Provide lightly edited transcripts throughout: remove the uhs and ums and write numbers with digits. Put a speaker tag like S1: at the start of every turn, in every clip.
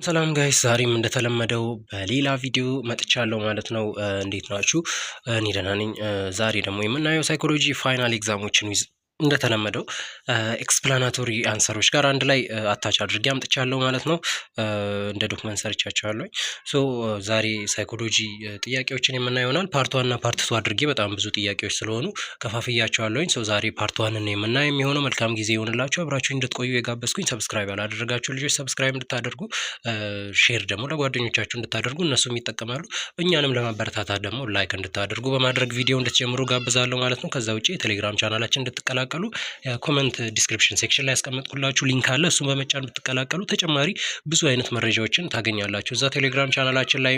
S1: ሰላም ጋይስ ዛሬም እንደተለመደው በሌላ ቪዲዮ መጥቻለሁ ማለት ነው። እንዴት ናችሁ? እኔ ደህና ነኝ። ዛሬ ደግሞ የምናየው ሳይኮሎጂ ፋይናል ኤግዛሞችን እንደተለመደው ኤክስፕላናቶሪ አንሰሮች ጋር አንድ ላይ አታች አድርጌ አምጥቻለሁ ማለት ነው። እንደ ዶክመንት ሰርቻቸዋለሁ። ሶ ዛሬ ሳይኮሎጂ ጥያቄዎችን የምናየው ይሆናል። ፓርት 1 እና ፓርት 2 አድርጌ በጣም ብዙ ጥያቄዎች ስለሆኑ ከፋፍያቸዋለሁኝ። ሶ ዛሬ ፓርት 1 ነው የምናየው የሚሆነው። መልካም ጊዜ ይሆንላችሁ። አብራችሁ እንድትቆዩ የጋበዝኩኝ። ሰብስክራይብ ያላደረጋችሁ ልጆች ሰብስክራይብ እንድታደርጉ፣ ሼር ደግሞ ለጓደኞቻችሁ እንድታደርጉ እነሱም ይጠቀማሉ። እኛንም ለማበረታታት ደግሞ ላይክ እንድታደርጉ በማድረግ ቪዲዮ እንድትጀምሩ ጋብዛለሁ ማለት ነው። ከዛ ውጪ የቴሌግራም ቻናላችን እንድትቀላቀሉ ኮሜንት ዲስክሪፕሽን ሴክሽን ላይ ያስቀመጥኩላችሁ ሊንክ አለ። እሱን በመጫን ብትቀላቀሉ ተጨማሪ ብዙ አይነት መረጃዎችን ታገኛላችሁ። እዛ ቴሌግራም ቻናላችን ላይ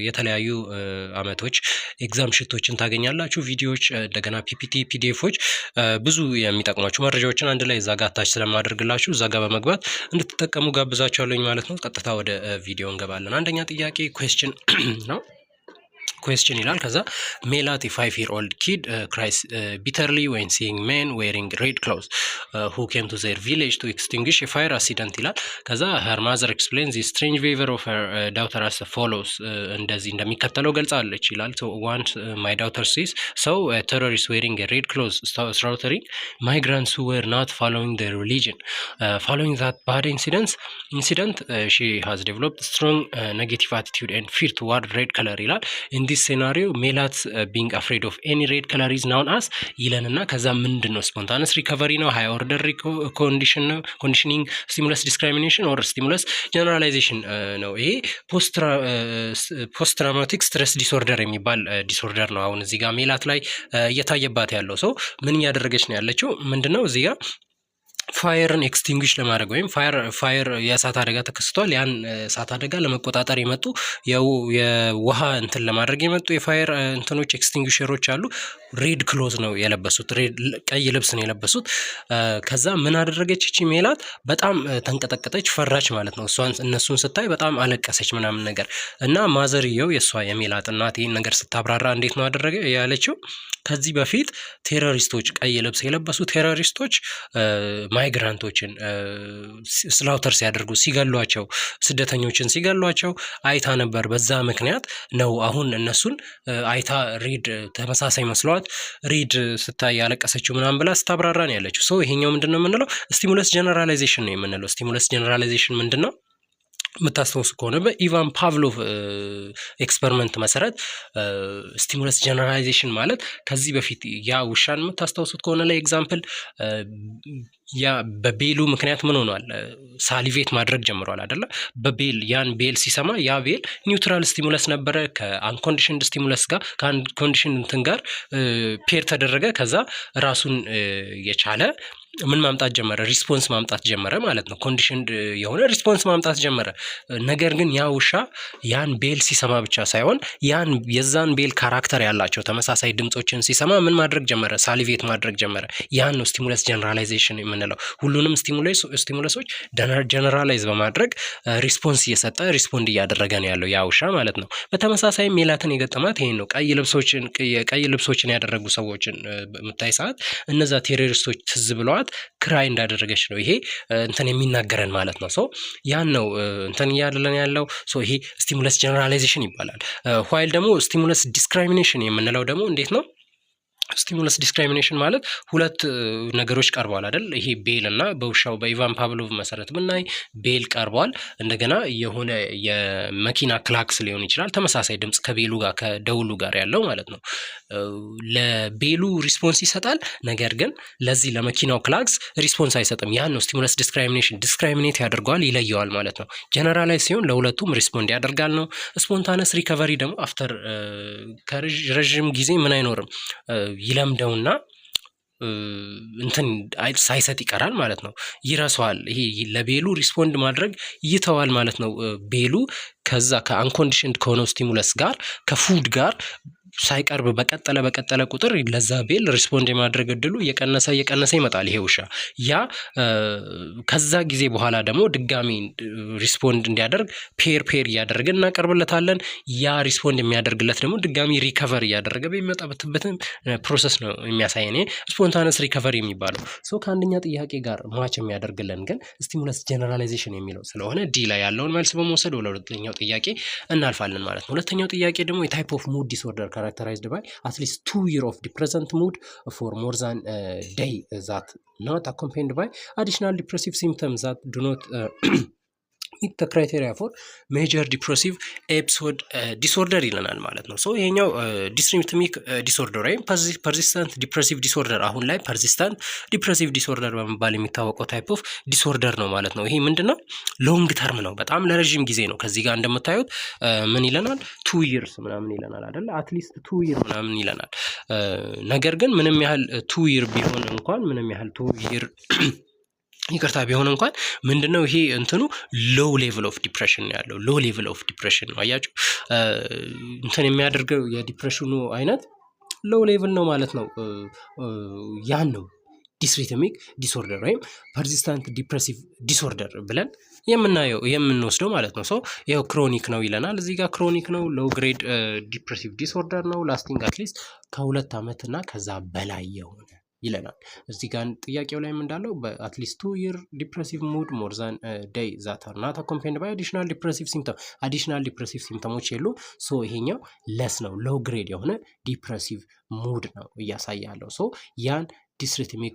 S1: የተለያዩ አመቶች ኤግዛም ሽቶችን ታገኛላችሁ። ቪዲዮዎች፣ እንደገና ፒፒቲ፣ ፒዲኤፎች፣ ብዙ የሚጠቅሟችሁ መረጃዎችን አንድ ላይ እዛ ጋር አታች ስለማደርግላችሁ እዛ ጋር በመግባት እንድትጠቀሙ ጋብዛችኋለሁ ማለት ነው። ቀጥታ ወደ ቪዲዮ እንገባለን። አንደኛ ጥያቄ ኩዌስችን ነው። question ይላል። ከዛ ሜላት a 5-year-old kid cries bitterly when seeing men wearing red clothes who came to their village to extinguish a fire accident ይላል። ከዛ her mother explains the strange behavior of her daughter as follows እንደዚህ እንደሚከተለው ገልጻለች ይላል። so once my daughter sees a terrorist wearing a red clothes slaughtering migrants who were not following their religion. Following that bad incident she has developed strong negative attitude and fear toward red color ይላል። in this scenario ሜላት being afraid of any red color is known as ይለንና ከዛ ምንድነው spontaneous recovery ነው፣ high order conditioning, stimulus discrimination or stimulus generalization ነው። ይሄ post traumatic stress disorder የሚባል ዲስኦርደር ነው። አሁን እዚህ ጋር ሜላት ላይ እየታየባት ያለው ሰው ምን እያደረገች ነው ያለችው? ምንድነው እዚህ ጋር ፋየርን ኤክስቲንጉሽ ለማድረግ ወይም ፋየር የእሳት አደጋ ተከስቷል። ያን እሳት አደጋ ለመቆጣጠር የመጡ የውሃ እንትን ለማድረግ የመጡ የፋየር እንትኖች ኤክስቲንጉሸሮች አሉ። ሬድ ክሎዝ ነው የለበሱት፣ ቀይ ልብስ ነው የለበሱት። ከዛ ምን አደረገች እቺ ሜላት? በጣም ተንቀጠቀጠች፣ ፈራች ማለት ነው። እነሱን ስታይ በጣም አለቀሰች ምናምን ነገር እና ማዘርየው የእሷ የሜላት እናት ይህን ነገር ስታብራራ እንዴት ነው አደረገ ያለችው? ከዚህ በፊት ቴሮሪስቶች፣ ቀይ ልብስ የለበሱ ቴሮሪስቶች ማይግራንቶችን ስላውተር ሲያደርጉ ሲገሏቸው፣ ስደተኞችን ሲገሏቸው አይታ ነበር። በዛ ምክንያት ነው አሁን እነሱን አይታ ሬድ ተመሳሳይ መስሏት ሬድ ስታይ ያለቀሰችው ምናምን ብላ ስታብራራ ነው ያለችው። ሶ ይሄኛው ምንድነው የምንለው? ስቲሙለስ ጀነራላይዜሽን ነው የምንለው። ስቲሙለስ ጀነራላይዜሽን ምንድነው? የምታስታውሱ ከሆነ በኢቫን ፓቭሎቭ ኤክስፐሪመንት መሰረት ስቲሙለስ ጀነራላይዜሽን ማለት ከዚህ በፊት ያ ውሻን የምታስታውሱት ከሆነ ላይ ኤግዛምፕል ያ በቤሉ ምክንያት ምን ሆኗል? ሳሊቬት ማድረግ ጀምሯል አይደለ? በቤል ያን ቤል ሲሰማ ያ ቤል ኒውትራል ስቲሙለስ ነበረ ከአንኮንዲሽንድ ስቲሙለስ ጋር ከአንኮንዲሽንድ እንትን ጋር ፔር ተደረገ። ከዛ ራሱን የቻለ ምን ማምጣት ጀመረ? ሪስፖንስ ማምጣት ጀመረ ማለት ነው። ኮንዲሽንድ የሆነ ሪስፖንስ ማምጣት ጀመረ። ነገር ግን ያ ውሻ ያን ቤል ሲሰማ ብቻ ሳይሆን የዛን ቤል ካራክተር ያላቸው ተመሳሳይ ድምጾችን ሲሰማ ምን ማድረግ ጀመረ? ሳሊቬት ማድረግ ጀመረ። ያን ነው ስቲሙለስ ጀነራላይዜሽን የምንለው። ሁሉንም ስቲሙለሶች ጀነራላይዝ በማድረግ ሪስፖንስ እየሰጠ ሪስፖንድ እያደረገ ነው ያለው ያ ውሻ ማለት ነው። በተመሳሳይ ሜላትን የገጠማት ይሄን ነው። ቀይ ልብሶችን ያደረጉ ሰዎችን በምታይ ሰዓት እነዛ ቴሮሪስቶች ትዝ ብለዋት ክራይ እንዳደረገች ነው ይሄ እንትን የሚናገረን ማለት ነው። ሶ ያን ነው እንትን እያደረገን ያለው። ሶ ይሄ ስቲሙለስ ጀነራላይዜሽን ይባላል። ዋይል ደግሞ ስቲሙለስ ዲስክሪሚኔሽን የምንለው ደግሞ እንዴት ነው? ስቲሙለስ ዲስክሪሚኔሽን ማለት ሁለት ነገሮች ቀርበዋል አይደል? ይሄ ቤል እና በውሻው በኢቫን ፓቭሎቭ መሰረት ብናይ ቤል ቀርበዋል። እንደገና የሆነ የመኪና ክላክስ ሊሆን ይችላል፣ ተመሳሳይ ድምጽ ከቤሉ ጋር ከደውሉ ጋር ያለው ማለት ነው። ለቤሉ ሪስፖንስ ይሰጣል፣ ነገር ግን ለዚህ ለመኪናው ክላክስ ሪስፖንስ አይሰጥም። ያን ነው ስቲሙለስ ዲስክሪሚኔሽን። ዲስክሪሚኔት ያደርገዋል፣ ይለየዋል ማለት ነው። ጀነራላይዝ ሲሆን ለሁለቱም ሪስፖንድ ያደርጋል ነው። ስፖንታነስ ሪከቨሪ ደግሞ አፍተር ከረዥም ጊዜ ምን አይኖርም ይለምደውና እንትን ሳይሰጥ ይቀራል ማለት ነው። ይረሳዋል። ይሄ ለቤሉ ሪስፖንድ ማድረግ ይተዋል ማለት ነው። ቤሉ ከዛ ከአንኮንዲሽንድ ከሆነው ስቲሙለስ ጋር ከፉድ ጋር ሳይቀርብ በቀጠለ ቁጥር ለዛ ቤል ሪስፖንድ የማድረግ እድሉ እየቀነሰ ይመጣል ይሄ ውሻ። ያ ከዛ ጊዜ በኋላ ደግሞ ድጋሚ ሪስፖንድ እንዲያደርግ ፔር እያደረግን እናቀርብለታለን። ያ ሪስፖንድ የሚያደርግለት ደግሞ ድጋሚ ሪከቨር እያደረገ በሚመጣበትን ፕሮሰስ ነው የሚያሳየን ስፖንታነስ ሪከቨሪ የሚባለው። ሶ ከአንደኛ ጥያቄ ጋር ማች የሚያደርግልን ግን ስቲሙለስ ጀነራላይዜሽን የሚለው ስለሆነ ዲ ላይ ያለውን መልስ በመውሰድ ወደ ሁለተኛው ጥያቄ እናልፋለን ማለት ነው። ሁለተኛው ጥያቄ ደግሞ የታይፕ ኦፍ ሙድ ዲስኦርደር ካራክተራይዝድ ባይ አትሊስት 2 years of depressant mood for more than a day that not accompanied by additional depressive symptoms that do not meet the criteria for major depressive episode disorder ይለናል ማለት ነው። ሶ ይሄኛው ዲስሪትሚክ ዲስኦርደር ወይም ፐርሲስታንት ዲፕሬሲቭ ዲስኦርደር አሁን ላይ ፐርሲስታንት ዲፕሬሲቭ ዲስኦርደር በመባል የሚታወቀው ታይፕ ኦፍ ዲስኦርደር ነው ማለት ነው። ይሄ ምንድነው? ሎንግ ተርም ነው፣ በጣም ለረጅም ጊዜ ነው። ከዚህ ጋር እንደምታዩት ምን ይለናል? 2 years ምናምን ይለናል አይደል? አትሊስት 2 years ምናምን ይለናል። ነገር ግን ምንም ያህል 2 year ቢሆን እንኳን ምንም ያህል 2 year ይቅርታ ቢሆን እንኳን ምንድነው ይሄ እንትኑ ሎው ሌቭል ኦፍ ዲፕሬሽን ነው ያለው። ሎው ሌቭል ኦፍ ዲፕሬሽን ነው። አያችሁ እንትን የሚያደርገው የዲፕሬሽኑ አይነት ሎው ሌቭል ነው ማለት ነው። ያን ነው ዲስሪትሚክ ዲስኦርደር ወይም ፐርሲስታንት ዲፕሬሲቭ ዲስኦርደር ብለን የምንወስደው ማለት ነው። ሶ ይሄው ክሮኒክ ነው ይለናል እዚህ ጋር። ክሮኒክ ነው፣ ሎው ግሬድ ዲፕሬሲቭ ዲስኦርደር ነው፣ ላስቲንግ አትሊስት ከ2 ዓመት እና ከዛ በላይ የሆነ ይለናል እዚህ ጋር። ጥያቄው ላይ እንዳለው በአትሊስት 2 year depressive mood more than a day that are not accompanied by additional depressive symptom additional depressive symptoms የሉ። ሶ ይሄኛው ለስ ነው፣ ሎው ግሬድ የሆነ ዲፕሬሲቭ ሙድ ነው እያሳያለው። ሶ ያን ዲስሪትሚክ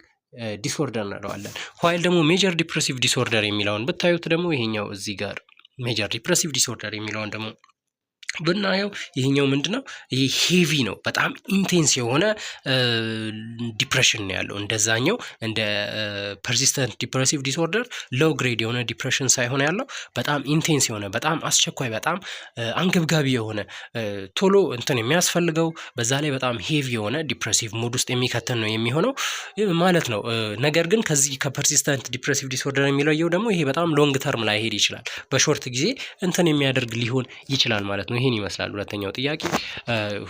S1: ዲስኦርደር እንለዋለን። ዋይል ደግሞ ሜጀር ዲፕሬሲቭ ዲስኦርደር የሚለውን ብታዩት ደግሞ ይሄኛው እዚህ ጋር ሜጀር ዲፕሬሲቭ ዲስኦርደር የሚለውን ደግሞ ብናየው ይሄኛው ምንድነው? ይሄ ሄቪ ነው፣ በጣም ኢንቴንስ የሆነ ዲፕሬሽን ነው ያለው። እንደዛኛው እንደ ፐርሲስተንት ዲፕሬሲቭ ዲስኦርደር ሎው ግሬድ የሆነ ዲፕሬሽን ሳይሆን ያለው በጣም ኢንቴንስ የሆነ በጣም አስቸኳይ በጣም አንገብጋቢ የሆነ ቶሎ እንትን የሚያስፈልገው በዛ ላይ በጣም ሄቪ የሆነ ዲፕሬሲቭ ሙድ ውስጥ የሚከተን ነው የሚሆነው ማለት ነው። ነገር ግን ከዚህ ከፐርሲስተንት ዲፕሬሲቭ ዲስኦርደር የሚለየው ደግሞ ይሄ በጣም ሎንግ ተርም ላይ ሄድ ይችላል፣ በሾርት ጊዜ እንትን የሚያደርግ ሊሆን ይችላል ማለት ነው። ይሄን ይመስላል ሁለተኛው ጥያቄ።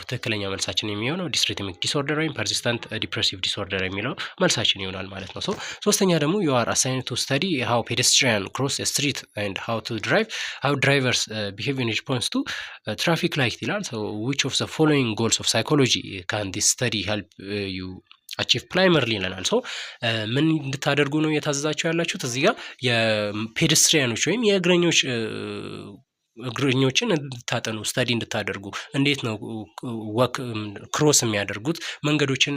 S1: ትክክለኛ መልሳችን የሚሆነው ዲስሪትሚክ ዲስኦርደር ወይም ፐርሲስታንት ዲፕሬሲቭ ዲስኦርደር የሚለው መልሳችን ይሆናል ማለት ነው። ሶስተኛ ደግሞ you are assigned to study how pedestrians cross a street and how drivers behave in response to traffic light ይላል። so which of the following goals of psychology can this study help you አቺቭ ፕራይመርሊ ይለናል። ሶ ምን እንድታደርጉ ነው የታዘዛችሁ ያላችሁት እዚህ ጋር የፔደስትሪያኖች ወይም እግረኞችን እንድታጠኑ ስተዲ እንድታደርጉ፣ እንዴት ነው ወክ ክሮስ የሚያደርጉት መንገዶችን፣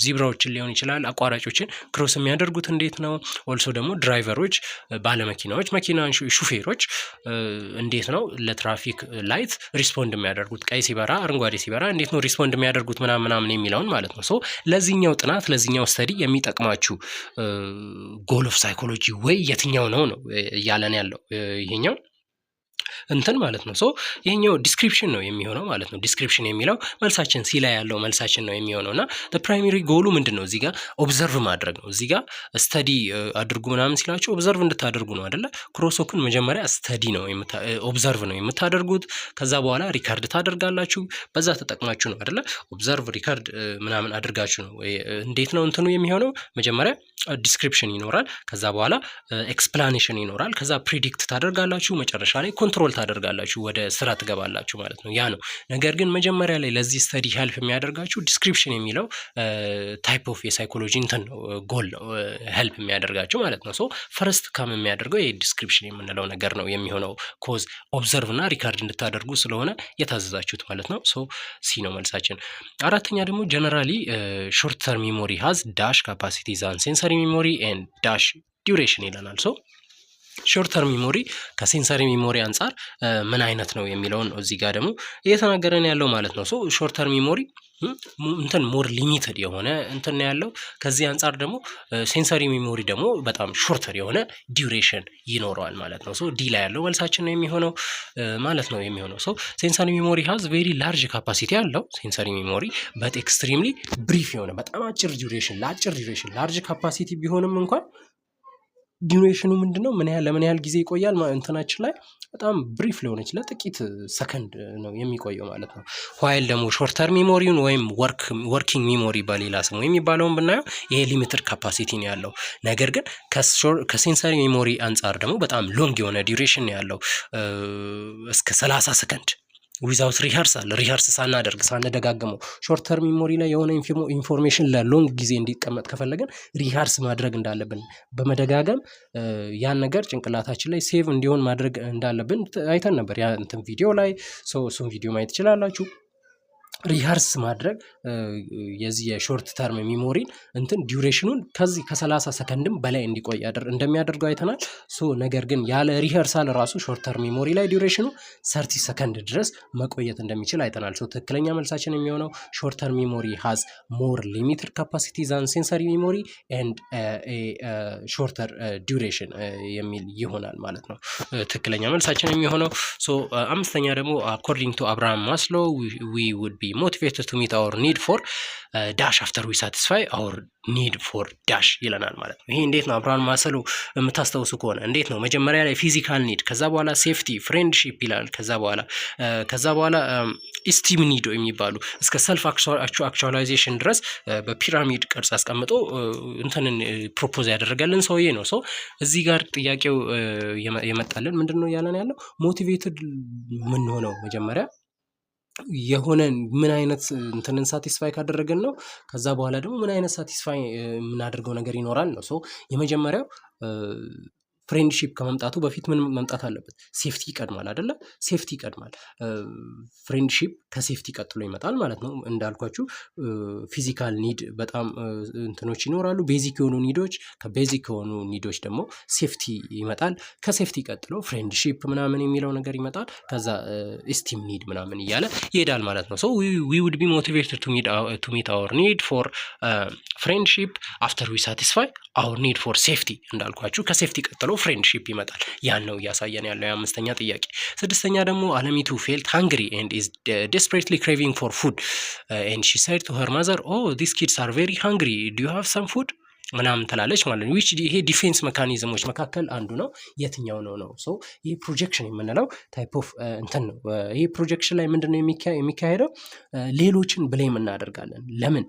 S1: ዚብራዎችን ሊሆን ይችላል አቋራጮችን ክሮስ የሚያደርጉት እንዴት ነው። ኦልሶ ደግሞ ድራይቨሮች፣ ባለመኪናዎች፣ መኪና ሹፌሮች እንዴት ነው ለትራፊክ ላይት ሪስፖንድ የሚያደርጉት፣ ቀይ ሲበራ አረንጓዴ ሲበራ እንዴት ነው ሪስፖንድ የሚያደርጉት ምናምን የሚለውን ማለት ነው። ሶ ለዚህኛው ጥናት ለዚህኛው ስተዲ የሚጠቅማችሁ ጎል ኦፍ ሳይኮሎጂ ወይ የትኛው ነው እያለን ያለው ይሄኛው እንትን ማለት ነው። ሶ ይሄኛው ዲስክሪፕሽን ነው የሚሆነው ማለት ነው። ዲስክሪፕሽን የሚለው መልሳችን ሲ ላይ ያለው መልሳችን ነው የሚሆነውና ፕራይመሪ ጎሉ ምንድነው? እዚህ ጋር ኦብዘርቭ ማድረግ ነው። እዚህ ጋር ስተዲ አድርጉ ምናምን ሲላችሁ ኦብዘርቭ እንድታደርጉ ነው አይደለ? ክሮሶኩን መጀመሪያ ስተዲ ነው ኦብዘርቭ ነው የምታደርጉት። ከዛ በኋላ ሪካርድ ታደርጋላችሁ። በዛ ተጠቅማችሁ ነው አይደለ? ኦብዘርቭ ሪካርድ ምናምን አድርጋችሁ ነው። እንዴት ነው እንትኑ የሚሆነው? መጀመሪያ ዲስክሪፕሽን ይኖራል፣ ከዛ በኋላ ኤክስፕላኔሽን ይኖራል፣ ከዛ ፕሪዲክት ታደርጋላችሁ፣ መጨረሻ ላይ ኮንትሮል ታደርጋላችሁ፣ ወደ ስራ ትገባላችሁ ማለት ነው። ያ ነው። ነገር ግን መጀመሪያ ላይ ለዚህ ስተዲ ሄልፕ የሚያደርጋችሁ ዲስክሪፕሽን የሚለው ታይፕ ኦፍ የሳይኮሎጂ እንትን ነው፣ ጎል ነው ሄልፕ የሚያደርጋችሁ ማለት ነው። ሶ ፈርስት ካም የሚያደርገው የዲስክሪፕሽን የምንለው ነገር ነው የሚሆነው፣ ኮዝ ኦብዘርቭ እና ሪካርድ እንድታደርጉ ስለሆነ የታዘዛችሁት ማለት ነው። ሶ ሲ ነው መልሳችን። አራተኛ ደግሞ ጀነራሊ ሾርት ተርም ሜሞሪ ሃዝ ዳሽ ካፓሲቲ ዛን ሴንሰሪ ሜሞሪ ኤንድ ዳሽ ዲዩሬሽን ይለናል። ሶ ሾርት ተርም ሜሞሪ ከሴንሰሪ ሜሞሪ አንጻር ምን አይነት ነው የሚለውን ነው እዚህ ጋር ደግሞ እየተናገረን ያለው ማለት ነው። ሶ ሾርት ተርም ሜሞሪ እንትን ሞር ሊሚትድ የሆነ እንትን ያለው፣ ከዚህ አንጻር ደግሞ ሴንሰሪ ሜሞሪ ደግሞ በጣም ሾርተር የሆነ ዲዩሬሽን ይኖረዋል ማለት ነው። ሶ ዲ ላይ ያለው መልሳችን ነው የሚሆነው ማለት ነው የሚሆነው። ሶ ሴንሰሪ ሜሞሪ ሃዝ ቬሪ ላርጅ ካፓሲቲ ያለው ሴንሰሪ ሜሞሪ በት ኤክስትሪምሊ ብሪፍ የሆነ በጣም አጭር ዲዩሬሽን፣ ለአጭር ዲዩሬሽን ላርጅ ካፓሲቲ ቢሆንም እንኳን ዲዩሬሽኑ ምንድነው? ለምን ያህል ጊዜ ይቆያል? እንትናችን ላይ በጣም ብሪፍ ሊሆነች ለጥቂት ሰከንድ ነው የሚቆየው ማለት ነው። ዋይል ደግሞ ሾርተር ሚሞሪውን ወይም ወርኪንግ ሚሞሪ በሌላ ስሙ የሚባለውን ብናየው ይሄ ሊሚትድ ካፓሲቲ ነው ያለው። ነገር ግን ከሴንሰሪ ሚሞሪ አንጻር ደግሞ በጣም ሎንግ የሆነ ዲዩሬሽን ነው ያለው እስከ 30 ሰከንድ ዊዛውት ሪሃርስ ሳናደርግ ሳንደጋግመው። ሾርተር ሚሞሪ ላይ የሆነ ኢንፎርሜሽን ለሎንግ ጊዜ እንዲቀመጥ ከፈለገን ሪሃርስ ማድረግ እንዳለብን በመደጋገም ያን ነገር ጭንቅላታችን ላይ ሴቭ እንዲሆን ማድረግ እንዳለብን አይተን ነበር ያ እንትን ቪዲዮ ላይ። እሱን ቪዲዮ ማየት ትችላላችሁ። ሪሃርስ ማድረግ የዚህ የሾርት ተርም ሚሞሪን እንትን ዲዩሬሽኑን ከዚህ ከ30 ሰከንድም በላይ እንዲቆይ እንደሚያደርገው አይተናል። ነገር ግን ያለ ሪሃርሳል ራሱ ሾርት ተርም ሚሞሪ ላይ ዲዩሬሽኑ 30 ሰከንድ ድረስ መቆየት እንደሚችል አይተናል። ትክክለኛ መልሳችን የሚሆነው ሾርት ተርም ሚሞሪ ሃዝ ሞር ሊሚትድ ካፓሲቲ ዛን ሴንሰሪ ሚሞሪ ኤንድ ሾርተር ዲዩሬሽን የሚል ይሆናል ማለት ነው ትክክለኛ መልሳችን የሚሆነው። አምስተኛ ደግሞ አኮርዲንግ ቱ አብርሃም ማስሎ we would be motivated to meet our need for dash after we satisfy our need for dash ይለናል ማለት ነው። ይሄ እንዴት ነው? አብርሃም ማስሎ የምታስታውሱ ከሆነ እንዴት ነው? መጀመሪያ ላይ ፊዚካል ኒድ፣ ከዛ በኋላ ሴፍቲ፣ ፍሬንድሺፕ ይላል። ከዛ በኋላ ኢስቲም ኒድ የሚባሉ እስከ ሰልፍ አክቹዋላይዜሽን ድረስ በፒራሚድ ቅርጽ አስቀምጦ እንትንን ፕሮፖዝ ያደረገልን ሰውዬ ነው። እዚህ ጋር ጥያቄው የመጣልን ምንድነው ያለን ያለው ሞቲቬትድ ምን ሆነው መጀመሪያ የሆነ ምን አይነት እንትንን ሳቲስፋይ ካደረገን ነው። ከዛ በኋላ ደግሞ ምን አይነት ሳቲስፋይ የምናደርገው ነገር ይኖራል ነው። የመጀመሪያው ፍሬንድሺፕ ከመምጣቱ በፊት ምን መምጣት አለበት? ሴፍቲ ይቀድማል አይደለ? ሴፍቲ ይቀድማል። ፍሬንድሺፕ ከሴፍቲ ቀጥሎ ይመጣል ማለት ነው። እንዳልኳችሁ ፊዚካል ኒድ በጣም እንትኖች ይኖራሉ፣ ቤዚክ የሆኑ ኒዶች። ከቤዚክ የሆኑ ኒዶች ደግሞ ሴፍቲ ይመጣል። ከሴፍቲ ቀጥሎ ፍሬንድሺፕ ምናምን የሚለው ነገር ይመጣል። ከዛ ስቲም ኒድ ምናምን እያለ ይሄዳል ማለት ነው። we would be motivated to meet our need for friendship after we satisfy our need for safety። እንዳልኳችሁ ከሴፍቲ ቀጥሎ ፍሬንድሺፕ ይመጣል። ያን ነው እያሳየን ያለው የአምስተኛ ጥያቄ። ስድስተኛ ደግሞ አለሚቱ ፌልት ሃንግሪ and is desperately craving for food and she said to her mother, oh these kids are very hungry, do you have some food ምናምን ትላለች ማለት ነው። ይሄ ዲፌንስ ሜካኒዝሞች መካከል አንዱ ነው። የትኛው ነው? ይሄ ፕሮጀክሽን የምንለው ታይፕ ኦፍ እንትን ነው። ይሄ ፕሮጀክሽን ላይ ምንድነው የሚካሄደው? ሌሎችን ብሌም እናደርጋለን። ለምን?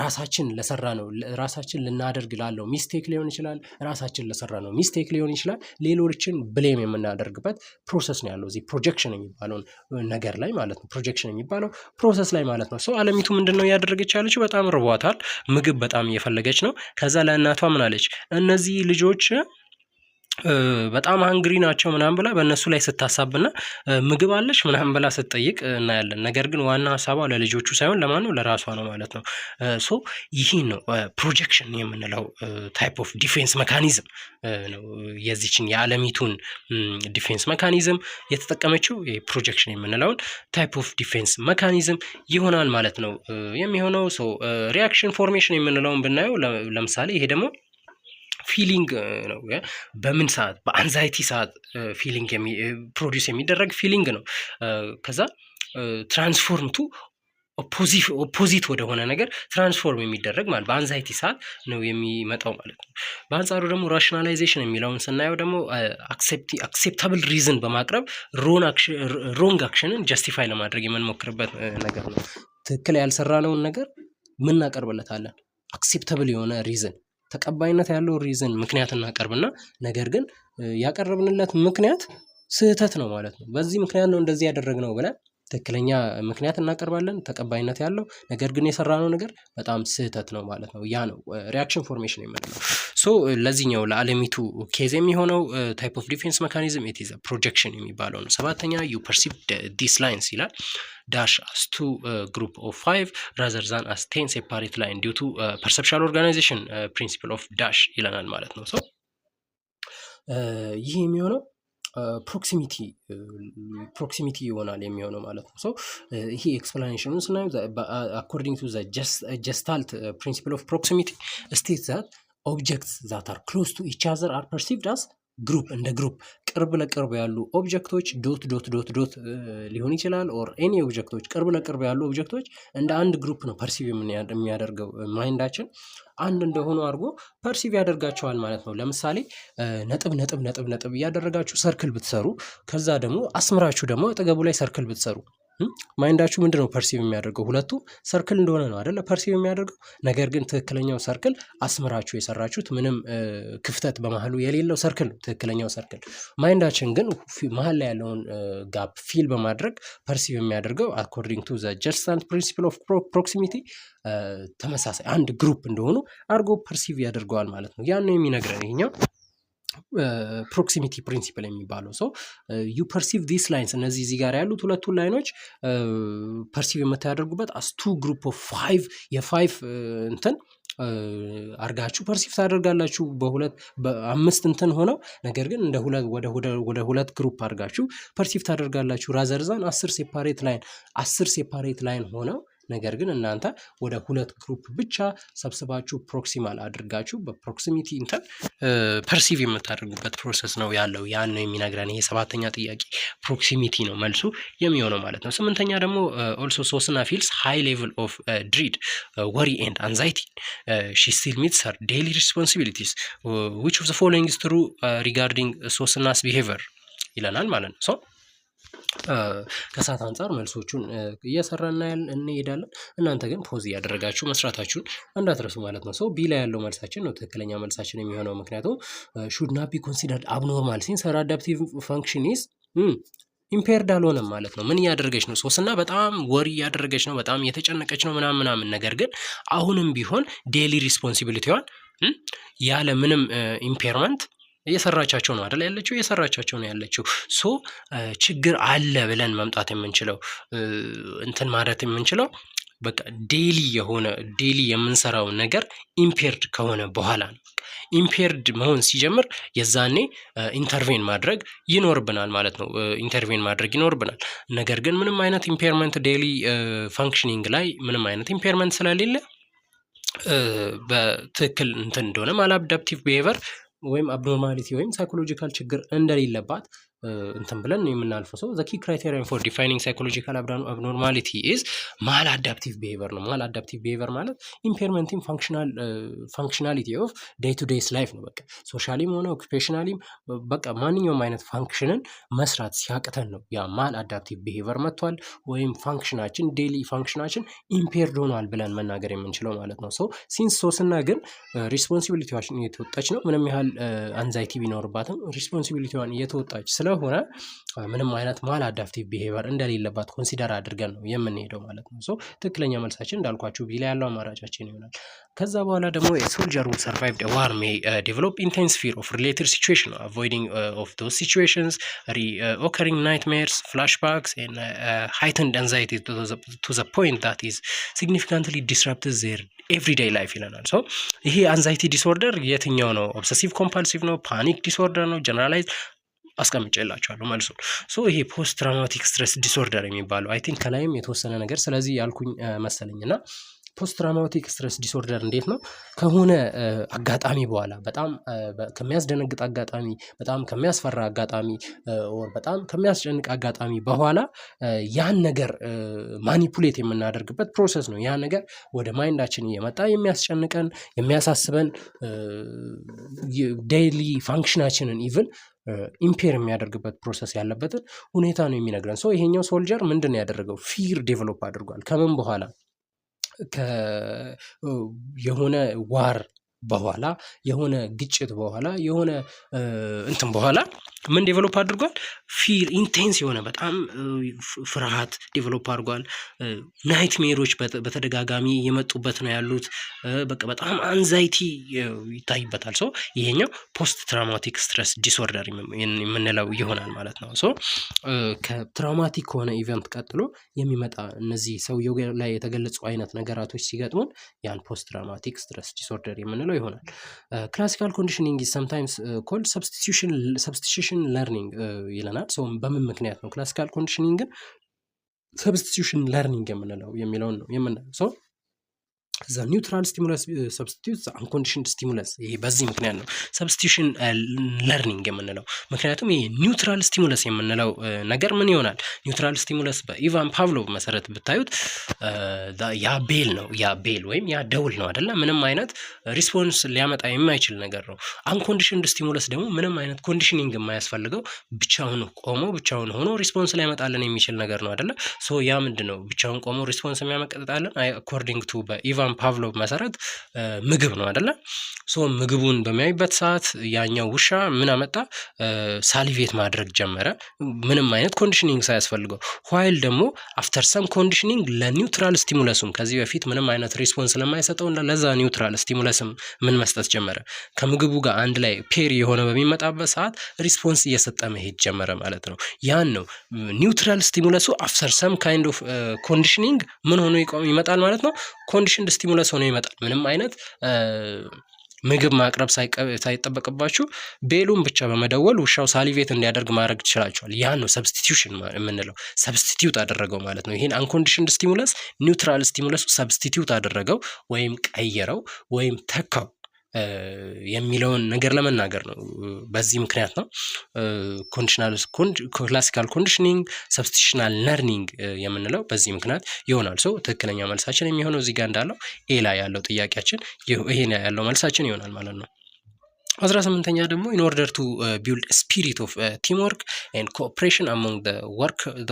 S1: ራሳችን ለሰራ ነው ራሳችን ልናደርግ ላለው ሚስቴክ ሊሆን ይችላል፣ ራሳችን ለሰራ ነው ሚስቴክ ሊሆን ይችላል። ሌሎችን ብሌም የምናደርግበት ፕሮሰስ ነው ያለው እዚህ ፕሮጀክሽን የሚባለው ነገር ላይ ማለት ነው። ፕሮጀክሽን የሚባለው ፕሮሰስ ላይ ማለት ነው። አለሚቱ ምንድነው እያደረገች ያለችው? በጣም ርቧታል፣ ምግብ በጣም እየፈለገች ነው። ከዛ ለእናቷ ምን አለች? እነዚህ ልጆች በጣም ሃንግሪ ናቸው ምናምን ብላ በእነሱ ላይ ስታሳብና ምግብ አለሽ ምናምን ብላ ስትጠይቅ እናያለን። ነገር ግን ዋና ሀሳቧ ለልጆቹ ሳይሆን ለማን ነው? ለራሷ ነው ማለት ነው። ይህን ነው ፕሮጀክሽን የምንለው ታይፕ ኦፍ ዲፌንስ ሜካኒዝም ነው። የዚችን የአለሚቱን ዲፌንስ ሜካኒዝም የተጠቀመችው የፕሮጀክሽን የምንለውን ታይፕ ኦፍ ዲፌንስ ሜካኒዝም ይሆናል ማለት ነው የሚሆነው። ሪያክሽን ፎርሜሽን የምንለውን ብናየው ለምሳሌ ይሄ ደግሞ ፊሊንግ ነው። በምን ሰዓት? በአንዛይቲ ሰዓት ፊሊንግ ፕሮዲውስ የሚደረግ ፊሊንግ ነው። ከዛ ትራንስፎርም ቱ ኦፖዚት ወደሆነ ነገር ትራንስፎርም የሚደረግ ማለት በአንዛይቲ ሰዓት ነው የሚመጣው ማለት ነው። በአንጻሩ ደግሞ ራሽናላይዜሽን የሚለውን ስናየው ደግሞ አክሴፕታብል ሪዝን በማቅረብ ሮንግ አክሽንን ጀስቲፋይ ለማድረግ የምንሞክርበት ነገር ነው። ትክክል ያልሰራነውን ነገር ምናቀርብለታለን አክሴፕታብል የሆነ ሪዝን፣ ተቀባይነት ያለው ሪዝን ምክንያት እናቀርብና ነገር ግን ያቀረብንለት ምክንያት ስህተት ነው ማለት ነው። በዚህ ምክንያት ነው እንደዚህ ያደረግነው ብለን ትክክለኛ ምክንያት እናቀርባለን፣ ተቀባይነት ያለው ነገር ግን የሰራነው ነገር በጣም ስህተት ነው ማለት ነው። ያ ነው ሪያክሽን ፎርሜሽን የምንለው። ለዚህኛው ለአለሚቱ ኬዝ የሚሆነው ታይፕ ኦፍ ዲፌንስ ሜካኒዝም ኢት ኢዝ ፕሮጀክሽን የሚባለው ነው። ሰባተኛ ዩ ፐርሲቭ ዲስ ላይንስ ይላል dash as 2 group of 5 rather than as 10 separate line due to perceptual organization principle of dash ይለናል ማለት ነው። ይህ የሚሆነው ፕሮክሲሚቲ ይሆናል የሚሆነው ማለት ነው። ይሄ ኤክስፕላኔሽኑን ስናየው according to the gestalt principle of proximity states that objects that are close to each other are perceived as ግሩፕ እንደ ግሩፕ ቅርብ ለቅርብ ያሉ ኦብጀክቶች ዶት ዶት ዶት ዶት ሊሆን ይችላል። ኦር ኤኒ ኦብጀክቶች ቅርብ ለቅርብ ያሉ ኦብጀክቶች እንደ አንድ ግሩፕ ነው ፐርሲቭ የሚያደርገው ማይንዳችን አንድ እንደሆኑ አድርጎ ፐርሲቭ ያደርጋቸዋል ማለት ነው። ለምሳሌ ነጥብ ነጥብ ነጥብ ነጥብ እያደረጋችሁ ሰርክል ብትሰሩ ከዛ ደግሞ አስምራችሁ ደግሞ አጠገቡ ላይ ሰርክል ብትሰሩ ማይንዳችሁ ምንድነው ፐርሲቭ የሚያደርገው? ሁለቱ ሰርክል እንደሆነ ነው አይደለ ፐርሲቭ የሚያደርገው። ነገር ግን ትክክለኛው ሰርክል አስምራችሁ የሰራችሁት ምንም ክፍተት በመሃሉ የሌለው ሰርክል ነው ትክክለኛው ሰርክል። ማይንዳችን ግን መሀል ላይ ያለውን ጋፕ ፊል በማድረግ ፐርሲቭ የሚያደርገው አኮርዲንግ ቱ ዘ ጀስታንት ፕሪንሲፕል ኦፍ ፕሮክሲሚቲ ተመሳሳይ አንድ ግሩፕ እንደሆኑ አድርጎ ፐርሲቭ ያደርገዋል ማለት ነው። ያን ነው የሚነግረን ይሄኛው ፕሮክሲሚቲ ፕሪንሲፕል የሚባለው። ሰው ዩ ፐርሲቭ ዲስ ላይንስ እነዚህ እዚህ ጋር ያሉት ሁለቱን ላይኖች ፐርሲቭ የምታደርጉበት አስ ቱ ግሩፕ ኦፍ ፋይቭ የፋይቭ እንትን አርጋችሁ ፐርሲቭ ታደርጋላችሁ። በአምስት እንትን ሆነው ነገር ግን እንደ ወደ ሁለት ግሩፕ አርጋችሁ ፐርሲቭ ታደርጋላችሁ። ራዘርዛን 10 ሴፓሬት ላይን ሆነው ነገር ግን እናንተ ወደ ሁለት ግሩፕ ብቻ ሰብስባችሁ ፕሮክሲማል አድርጋችሁ በፕሮክሲሚቲ እንትን ፐርሲቭ የምታደርጉበት ፕሮሰስ ነው ያለው። ያን ነው የሚነግረን። ይሄ 7ኛ ጥያቄ ፕሮክሲሚቲ ነው መልሱ የሚሆነው ማለት ነው። 8ኛ ደግሞ ኦልሶ ሶስና ፊልስ ሃይ ሌቭል ኦፍ ድሪድ ወሪ ኤንድ አንዛይቲ ሺ ስቲል ሚትስ ሄር ዴይሊ ሪስፖንሲቢሊቲስ ዊች ኦፍ ዘ ፎሎዊንግ ኢዝ ትሩ ሪጋርዲንግ ሶስናስ ቢሄቪየር ይለናል ማለት ነው። ከሰዓት አንጻር መልሶቹን እየሰራን እንሄዳለን። እናንተ ግን ፖዝ እያደረጋችሁ መስራታችሁን እንዳትረሱ ማለት ነው። ቢ ላይ ያለው መልሳችን ነው ትክክለኛ መልሳችን የሚሆነው። ምክንያቱም ሹድ ናት ቢ ኮንሲደርድ አብኖርማል ሲንስ ሄር አዳፕቲቭ ፈንክሽን ኢዝ ኢምፔርድ አልሆነም ማለት ነው። ምን እያደረገች ነው? ሶስና በጣም ወሪ እያደረገች ነው፣ በጣም እየተጨነቀች ነው ምናምን። ነገር ግን አሁንም ቢሆን ዴይሊ ሪስፖንሲቢሊቲዋን ያለ ምንም ኢምፔርመንት እየሰራቻቸው ነው አይደል ያለችው፣ እየሰራቻቸው ነው ያለችው። ችግር አለ ብለን መምጣት የምንችለው እንትን ማለት የምንችለው በቃ ዴይሊ የምንሰራው ነገር ኢምፔርድ ከሆነ በኋላ ነው። ኢምፔርድ መሆን ሲጀምር የዛኔ ኢንተርቬን ማድረግ ይኖርብናል ማለት ነው። ኢንተርቬን ማድረግ ይኖርብናል። ነገር ግን ምንም አይነት ኢምፔርመንት ዴይሊ ፋንክሽኒንግ ላይ ምንም አይነት ኢምፔርመንት ስለሌለ በትክክል እንትን እንደሆነ ማላዳፕቲቭ ቢሄቨር ወይም አብኖርማሊቲ ወይም ሳይኮሎጂካል ችግር እንደሌለባት እንትን ብለን የምናልፈው። ሰው ዘ ኪ ክራይቴሪያን ፎር ዲፋይኒንግ ሳይኮሎጂካል አብኖርማሊቲ ኢዝ ማል አዳፕቲቭ ቢሄቨር ነው። ማል አዳፕቲቭ ቢሄቨር ማለት ኢምፔርመንቲንግ ፋንክሽናሊቲ ኦፍ ዴይ ቱ ዴይስ ላይፍ ነው። በቃ ሶሻሊም ሆነ ኦኩፔሽናሊም በቃ ማንኛውም አይነት ፋንክሽንን መስራት ሲያቅተን ነው ያ ማል አዳፕቲቭ ቢሄቨር መጥቷል ወይም ፋንክሽናችን ዴይሊ ፋንክሽናችን ኢምፔርድ ሆኗል ብለን መናገር የምንችለው ማለት ነው። ሲንስ ሶስና ግን ሪስፖንሲቢሊቲዋን እየተወጣች ነው። ምንም ያህል አንዛይቲ ቢኖርባትም ሪስፖንሲቢሊቲዋን እየተወጣች ስለሆነ ምንም አይነት ማል አዳፕቲቭ ቢሄቨር እንደሌለባት ኮንሲደር አድርገን ነው የምንሄደው ማለት ነው። ትክክለኛ መልሳችን እንዳልኳችሁ ቢ ላይ ያለው አማራጫችን ይሆናል። ከዛ በኋላ ደግሞ ሶልጀር ዊል ሰርቫይቭ ዘ ዋር ሜይ ዴቨሎፕ ኢንቴንስ ፊር ኦፍ ሪሌትድ ሲቹዌሽን አቮይዲንግ ኦፍ ዶዝ ሲቹዌሽንስ ኦከሪንግ ናይትሜርስ ፍላሽባክስ ኤንድ ሃይተንድ አንዛይቲ ቱ ዘ ፖይንት ዛት ኢዝ ሲግኒፊካንትሊ ዲስራፕትስ ዜር ኤቭሪዴይ ላይፍ ይለናል። ይሄ አንዛይቲ ዲስኦርደር የትኛው ነው? ኦብሰሲቭ ኮምፓልሲቭ ነው? ፓኒክ ዲስኦርደር ነው? ጀነራላይዝ አስቀምጬላችኋለሁ መልሱ። ይሄ ፖስት ትራውማቲክ ስትረስ ዲስኦርደር የሚባለው አይ ቲንክ ከላይም የተወሰነ ነገር ስለዚህ ያልኩኝ መሰለኝና ፖስት ትራውማቲክ ስትረስ ዲስኦርደር እንዴት ነው? ከሆነ አጋጣሚ በኋላ በጣም ከሚያስደነግጥ አጋጣሚ፣ በጣም ከሚያስፈራ አጋጣሚ በጣም ከሚያስጨንቅ አጋጣሚ በኋላ ያን ነገር ማኒፑሌት የምናደርግበት ፕሮሰስ ነው። ያን ነገር ወደ ማይንዳችን እየመጣ የሚያስጨንቀን የሚያሳስበን ዴይሊ ፋንክሽናችንን ኢቭን ኢምፔር የሚያደርግበት ፕሮሰስ ያለበትን ሁኔታ ነው የሚነግረን። ይሄኛው ሶልጀር ምንድን ነው ያደረገው? ፊር ዴቨሎፕ አድርጓል። ከምን በኋላ? የሆነ ዋር በኋላ የሆነ ግጭት በኋላ የሆነ እንትን በኋላ ምን ዴቨሎፕ አድርጓል? ፊር ኢንቴንስ የሆነ በጣም ፍርሃት ዴቨሎፕ አድርጓል። ናይትሜሮች በተደጋጋሚ የመጡበት ነው ያሉት። በቃ በጣም አንዛይቲ ይታይበታል። ይሄኛው ፖስት ትራውማቲክ ስትረስ ዲስኦርደር የምንለው ይሆናል ማለት ነው። ከትራውማቲክ ከሆነ ኢቨንት ቀጥሎ የሚመጣ እነዚህ ሰውየው ላይ የተገለጹ አይነት ነገራቶች ሲገጥሙን ያን ፖስት ትራውማቲክ ስትረስ ዲስኦርደር የምንለው ይሆናል። ክላሲካል ኮንዲሽኒንግ ኢዝ ሰምታይምስ ኮልድ ሰብስቲቱሽን ለርኒንግ ይለናል። በምን ምክንያት ነው ክላሲካል ኮንዲሽኒንግን ሰብስቲቱሽን ለርኒንግ የምንለው የሚለውን ነው የምናየው። ዘ ኒውትራል ስቲሙለስ ሰብስቲቱት አንኮንዲሽንድ ስቲሙለስ። ይሄ በዚህ ምክንያት ነው ሰብስቲቱሽን ለርኒንግ የምንለው። ምክንያቱም ይሄ ኒውትራል ስቲሙለስ የምንለው ነገር ምን ይሆናል? ኒውትራል ስቲሙለስ በኢቫን ፓቭሎቭ መሰረት ብታዩት ያ ቤል ነው፣ ያ ቤል ወይም ያ ደውል ነው አይደለ? ምንም አይነት ሪስፖንስ ሊያመጣ የማይችል ነገር ነው። አንኮንዲሽንድ ስቲሙለስ ደግሞ ምንም አይነት ኮንዲሽኒንግ የማያስፈልገው ብቻውን ቆሞ ብቻውን ሆኖ ሪስፖንስ ሊያመጣልን የሚችል ነገር ነው አይደለ? ሶ ያ ምንድን ነው ብቻውን ቆሞ ሪስፖንስ የሚያመጣልን አኮርዲንግ ቱ በኢቫን ፓቭሎቭ መሰረት ምግብ ነው አይደለ? ሶ ምግቡን በሚያይበት ሰዓት ያኛው ውሻ ምን አመጣ? ሳሊቬት ማድረግ ጀመረ፣ ምንም አይነት ኮንዲሽኒንግ ሳያስፈልገው። ዋይል ደግሞ አፍተር ሰም ኮንዲሽኒንግ ለኒውትራል ስቲሙለሱም ከዚህ በፊት ምንም አይነት ሪስፖንስ ለማይሰጠው ለዛ ኒውትራል ስቲሙለስም ምን መስጠት ጀመረ? ከምግቡ ጋር አንድ ላይ ፔር የሆነ በሚመጣበት ሰዓት ሪስፖንስ እየሰጠ መሄድ ጀመረ ማለት ነው። ያን ነው ኒውትራል ስቲሙለሱ አፍተር ሰም ካይንድ ኦፍ ኮንዲሽኒንግ ምን ሆኖ ይመጣል ማለት ነው። ኮንዲሽንድ ስቲሙለስ ሆኖ ይመጣል። ምንም አይነት ምግብ ማቅረብ ሳይጠበቅባችሁ ቤሉን ብቻ በመደወል ውሻው ሳሊቬት እንዲያደርግ ማድረግ ትችላችኋል። ያን ነው ሰብስቲቲዩሽን የምንለው። ሰብስቲቲዩት አደረገው ማለት ነው። ይህን አንኮንዲሽንድ ስቲሙለስ ኒውትራል ስቲሙለሱ ሰብስቲቲዩት አደረገው ወይም ቀየረው ወይም ተካው የሚለውን ነገር ለመናገር ነው። በዚህ ምክንያት ነው ክላሲካል ኮንዲሽኒንግ ሰብስቲቱሽናል ለርኒንግ የምንለው በዚህ ምክንያት ይሆናል። ሰው ትክክለኛ መልሳችን የሚሆነው እዚህ ጋር እንዳለው ኤ ላይ ያለው ጥያቄያችን ይሄን ያለው መልሳችን ይሆናል ማለት ነው። 18ኛ ደግሞ in order to build a spirit of teamwork and cooperation among the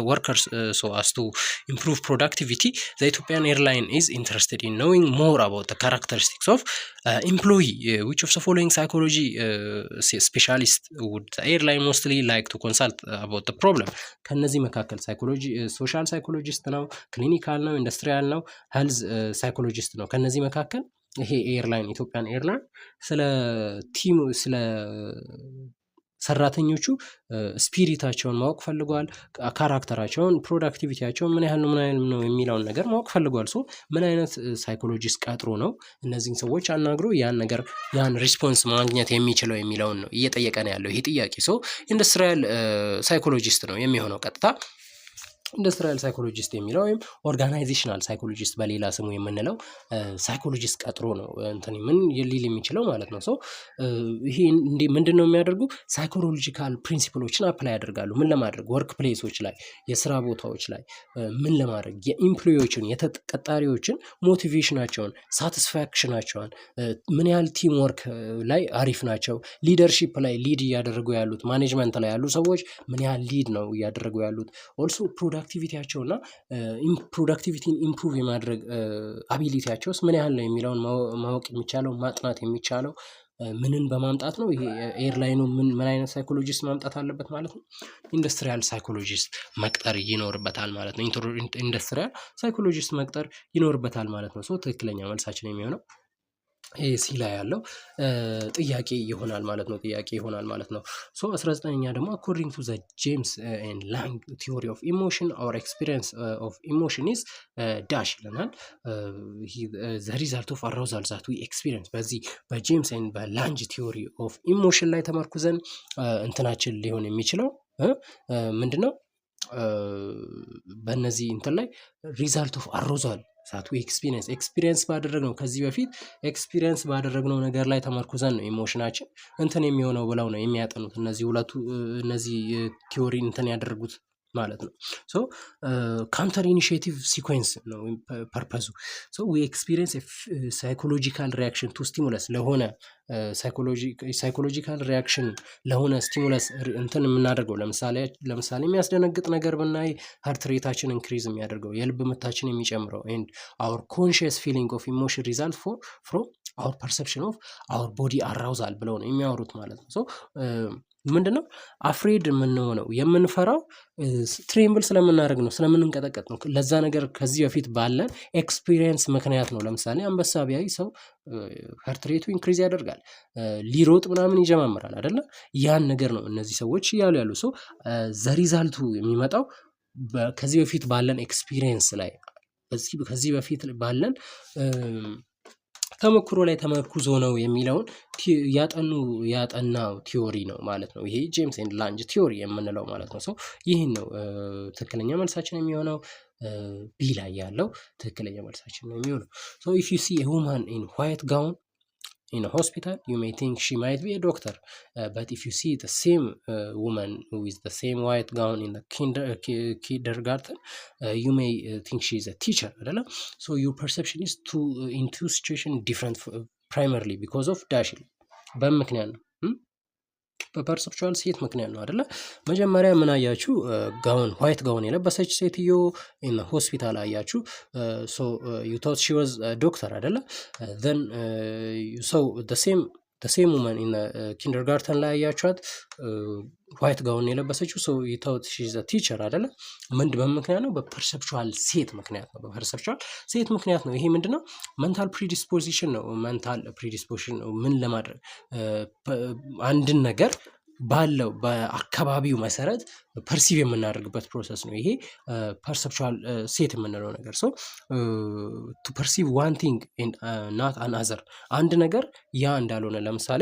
S1: workers so as to improve productivity, the Ethiopian airline is interested in knowing more about the characteristics of employee. Which of the following psychology specialist would the airline mostly like to consult about the problem? ከነዚህ መካከል ሳይኮሎጂ ሶሻል ሳይኮሎጂስት ነው፣ ክሊኒካል ነው፣ ኢንዱስትሪያል ነው፣ ሄልዝ ሳይኮሎጂስት ነው። ከነዚህ መካከል ይሄ ኤርላይን ኢትዮጵያን ኤርላይን ስለ ቲሙ ስለ ሰራተኞቹ ስፒሪታቸውን ማወቅ ፈልጓል። ካራክተራቸውን፣ ፕሮዳክቲቪቲያቸውን ምን ያህል ነው የሚለውን ነገር ማወቅ ፈልጓል። ሶ ምን አይነት ሳይኮሎጂስት ቀጥሮ ነው እነዚህን ሰዎች አናግሮ ያን ሪስፖንስ ማግኘት የሚችለው የሚለውን ነው እየጠየቀ ነው ያለው ይሄ ጥያቄ። ሶ ኢንዱስትሪያል ሳይኮሎጂስት ነው የሚሆነው ቀጥታ። ኢንዱስትሪያል ሳይኮሎጂስት የሚለው ወይም ኦርጋናይዜሽናል ሳይኮሎጂስት በሌላ ስሙ የምንለው ሳይኮሎጂስት ቀጥሮ ነው እንትን ምን ሊል የሚችለው ማለት ነው። ሶ ይሄ ምንድን ነው የሚያደርጉ ሳይኮሎጂካል ፕሪንሲፕሎችን አፕላይ ያደርጋሉ። ምን ለማድረግ ወርክ ፕሌሶች ላይ የስራ ቦታዎች ላይ ምን ለማድረግ የኢምፕሎዮችን የተቀጣሪዎችን ሞቲቬሽናቸውን፣ ሳቲስፋክሽናቸውን ምን ያህል ቲም ወርክ ላይ አሪፍ ናቸው፣ ሊደርሺፕ ላይ ሊድ እያደረጉ ያሉት ማኔጅመንት ላይ ያሉ ሰዎች ምን ያህል ሊድ ነው እያደረጉ ያሉት፣ ኦልሶ ፕሮዳክቲቪቲያቸው እና ፕሮዳክቲቪቲን ኢምፕሩቭ የማድረግ አቢሊቲያቸውስ ምን ያህል ነው የሚለውን ማወቅ የሚቻለው ማጥናት የሚቻለው ምንን በማምጣት ነው? ይሄ ኤርላይኑ ምን አይነት ሳይኮሎጂስት ማምጣት አለበት ማለት ነው? ኢንዱስትሪያል ሳይኮሎጂስት መቅጠር ይኖርበታል ማለት ነው። ኢንዱስትሪያል ሳይኮሎጂስት መቅጠር ይኖርበታል ማለት ነው። ሶ ትክክለኛ መልሳችን የሚሆነው ሲ ላይ ያለው ጥያቄ ይሆናል ማለት ነው። ሶ 19ኛ ደግሞ አኮርዲንግ ቱ ዘ ጄምስ ኤንድ ላንግ ቲዮሪ ኦፍ ኢሞሽን አወር ኤክስፒሪየንስ ኦፍ ኢሞሽን ኢዝ ዳሽ ይለናል። ዘ ሪዛልት ኦፍ አራውዛል ዛት ዊ ኤክስፒሪየንስ በዚህ በጄምስ ኤንድ በላንግ ቲዮሪ ኦፍ ኢሞሽን ላይ ተመርኩዘን እንትናችን ሊሆን የሚችለው ምንድነው? በእነዚህ እንትን ላይ ሪዛልት ኦፍ አራውዛል ዛት ዊ ኤክስፒሪየንስ ባደረግነው ከዚህ በፊት ኤክስፒሪየንስ ባደረግነው ነገር ላይ ተመርኩዘን ነው ኢሞሽናችን እንትን የሚሆነው ብለው ነው የሚያጠኑት እነዚህ ቲዮሪ እንትን ያደረጉት ማለት ነው። ሶ ካውንተር ኢኒሺዬቲቭ ሲኩዌንስ ነው ፐርፐዙ። ሶ ዊ ኤክስፒሪየንስ ሳይኮሎጂካል ሪያክሽን ቱ ስቲሙለስ ለሆነ ሳይኮሎጂካል ሪያክሽን ለሆነ ስቲሙለስ እንትን የምናደርገው ለምሳሌ የሚያስደነግጥ ነገር ብናይ ሃርት ሬታችን ኢንክሪዝ የሚያደርገው የልብ ምታችን የሚጨምረው ኤንድ አወር ኮንሺየስ ፊሊንግ ኦፍ ኢሞሽን ሪዛልት ፍሮም አወር ፐርሰፕሽን ኦፍ አወር ቦዲ አራውዛል ብለው ነው የሚያወሩት ማለት ነው። ሶ ምንድነው አፍሬድ የምንሆነው የምንፈራው ትሬምብል ስለምናደርግ ነው፣ ስለምንንቀጠቀጥ ነው። ለዛ ነገር ከዚህ በፊት ባለን ኤክስፒሪየንስ ምክንያት ነው። ለምሳሌ አንበሳ ቢያይ ሰው ሃርት ሬቱ ኢንክሪዝ ያደርጋል፣ ሊሮጥ ምናምን ይጀማምራል አይደለ? ያን ነገር ነው እነዚህ ሰዎች እያሉ ያሉ። ሰው ዘሪዛልቱ የሚመጣው ከዚህ በፊት ባለን ኤክስፒሪየንስ ላይ ከዚህ በፊት ባለን ተመክሮ ላይ ተመርኩዞ ነው የሚለውን ያጠናው ቲዮሪ ነው ማለት ነው። ይሄ ጄምስ ኤንድ ላንጅ ቲዮሪ የምንለው ማለት ነው። ሶ ይህን ነው ትክክለኛ መልሳችን የሚሆነው። ቢ ላይ ያለው ትክክለኛ መልሳችን ነው የሚሆነው። ሶ ኢፍ ዩ ሲ ኤ ውማን ኢን ዋይት ጋውን in a hospital, you may think she might be a doctor, but if you see the same woman with the same white gown in the kindergarten, you may think she is a teacher. So your perception is in two situations different, primarily because of dash በምክንያት ነው በፐርሰፕቹዋል ሴት ምክንያት ነው አይደለ? መጀመሪያ ምን አያችሁ? ጋውን ዋይት ጋውን የለበሰች ሴትዮ ኢን ሆስፒታል አያችሁ። ሶ ዩ ቶት ሺ ዋዝ ዶክተር አይደለ? ዘን ሶ the same woman in kindergarten ላይ አያችኋት ዋይት ጋውን የለበሰችው። ሶ ዩ ቶት ሺ ኢዝ አ ቲቸር አይደለ? በምክንያት ነው በፐርሰፕቹዋል ሴት ምክንያት ነው። በፐርሰፕቹዋል ሴት ምክንያት ነው። ይሄ ምንድነው? ሜንታል ፕሪዲስፖዚሽን ነው። ሜንታል ፕሪዲስፖዚሽን ነው ምን ለማድረግ አንድን ነገር ባለው በአካባቢው መሰረት ፐርሲቭ የምናደርግበት ፕሮሰስ ነው። ይሄ ፐርሰፕቹዋል ሴት የምንለው ነገር ሶ ቱ ፐርሲቭ ዋን ቲንግ ናት አናዘር አንድ ነገር ያ እንዳልሆነ ለምሳሌ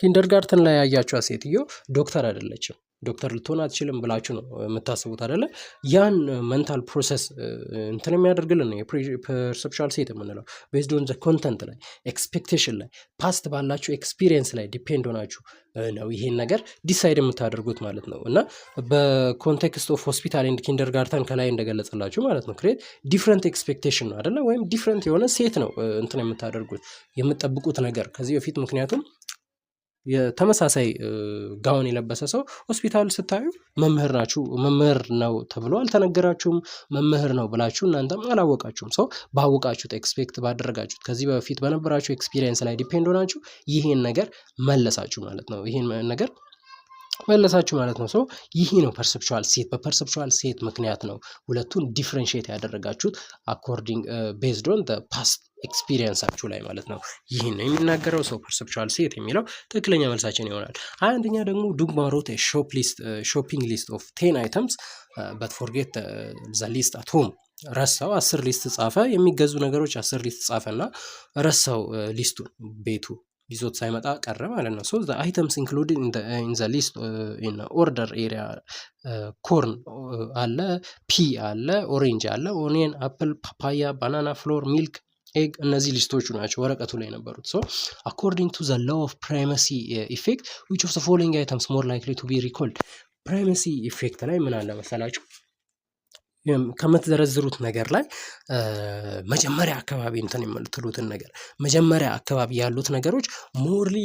S1: ኪንደርጋርተን ላይ ያያችኋት ሴትዮ ዶክተር አይደለችም። ዶክተር ልትሆን አትችልም ብላችሁ ነው የምታስቡት አይደለ? ያን ሜንታል ፕሮሰስ እንትን የሚያደርግልን ነው የፐርሰፕቹዋል ሴት የምንለው። ቤዝድ ኦን ዘ ኮንተንት ላይ ኤክስፔክቴሽን ላይ ፓስት ባላችሁ ኤክስፒሪየንስ ላይ ዲፔንድ ሆናችሁ ነው ይሄን ነገር ዲሳይድ የምታደርጉት ማለት ነው። እና በኮንቴክስት ኦፍ ሆስፒታል ኤንድ ኪንደርጋርተን ከላይ እንደገለጸላችሁ ማለት ነው ክሬት ዲፍረንት ኤክስፔክቴሽን ነው አይደለ? ወይም ዲፍረንት የሆነ ሴት ነው እንትን የምታደርጉት የምትጠብቁት ነገር ከዚህ በፊት ምክንያቱም የተመሳሳይ ጋውን የለበሰ ሰው ሆስፒታል ስታዩ መምህር ናችሁ መምህር ነው ተብሎ አልተነገራችሁም። መምህር ነው ብላችሁ እናንተም አላወቃችሁም። ሰው ባወቃችሁት ኤክስፔክት ባደረጋችሁት ከዚህ በፊት በነበራችሁ ኤክስፒሪየንስ ላይ ዲፔንድ ሆናችሁ ይሄን ነገር መለሳችሁ ማለት ነው። ይሄን ነገር መለሳችሁ ማለት ነው። ሰው ይሄ ነው ፐርሰፕቹዋል ሴት። በፐርሰፕቹዋል ሴት ምክንያት ነው ሁለቱን ዲፍረንሺየት ያደረጋችሁት አኮርዲንግ ቤዝድ ኦን ዘ ፓስት ኤክስፒሪየንሳችሁ ላይ ማለት ነው። ይህን ነው የሚናገረው ሰው ፐርሰፕቹዋል ሴት የሚለው ትክክለኛ መልሳችን ይሆናል። አንደኛ ደግሞ ዱግማ ሮት ሾፒንግ ሊስት ኦፍ 10 አይተምስ በት ፎርጌት ዘ ሊስት አት ሆም። ረሳው 10 ሊስት ጻፈ፣ የሚገዙ ነገሮች 10 ሊስት ጻፈና ረሳው ሊስቱን ቤቱ ይዞት ሳይመጣ ቀረ ማለት ነው። ሶ ዘ አይተምስ ኢንክሉድድ ኢን ዘ ሊስት ኢን ኦርደር ኤሪያ ኮርን አለ፣ ፒ አለ፣ ኦሬንጅ አለ፣ ኦኒየን፣ አፕል፣ ፓፓያ፣ ባናና፣ ፍሎር፣ ሚልክ፣ ኤግ እነዚህ ሊስቶቹ ናቸው ወረቀቱ ላይ የነበሩት። ሶ አኮርዲንግ ቱ ዘ ሎው ኦፍ ፕራይመሲ ኢፌክት ዊች ኦፍ ዘ ፎሎዊንግ አይተምስ ሞር ላይክሊ ቱ ቢ ሪኮልድ። ፕራይመሲ ኢፌክት ላይ ምን አለ መሰላችሁ? ከምትዘረዝሩት ነገር ላይ መጀመሪያ አካባቢ እንትን የምትሉትን ነገር መጀመሪያ አካባቢ ያሉት ነገሮች ሞርሊ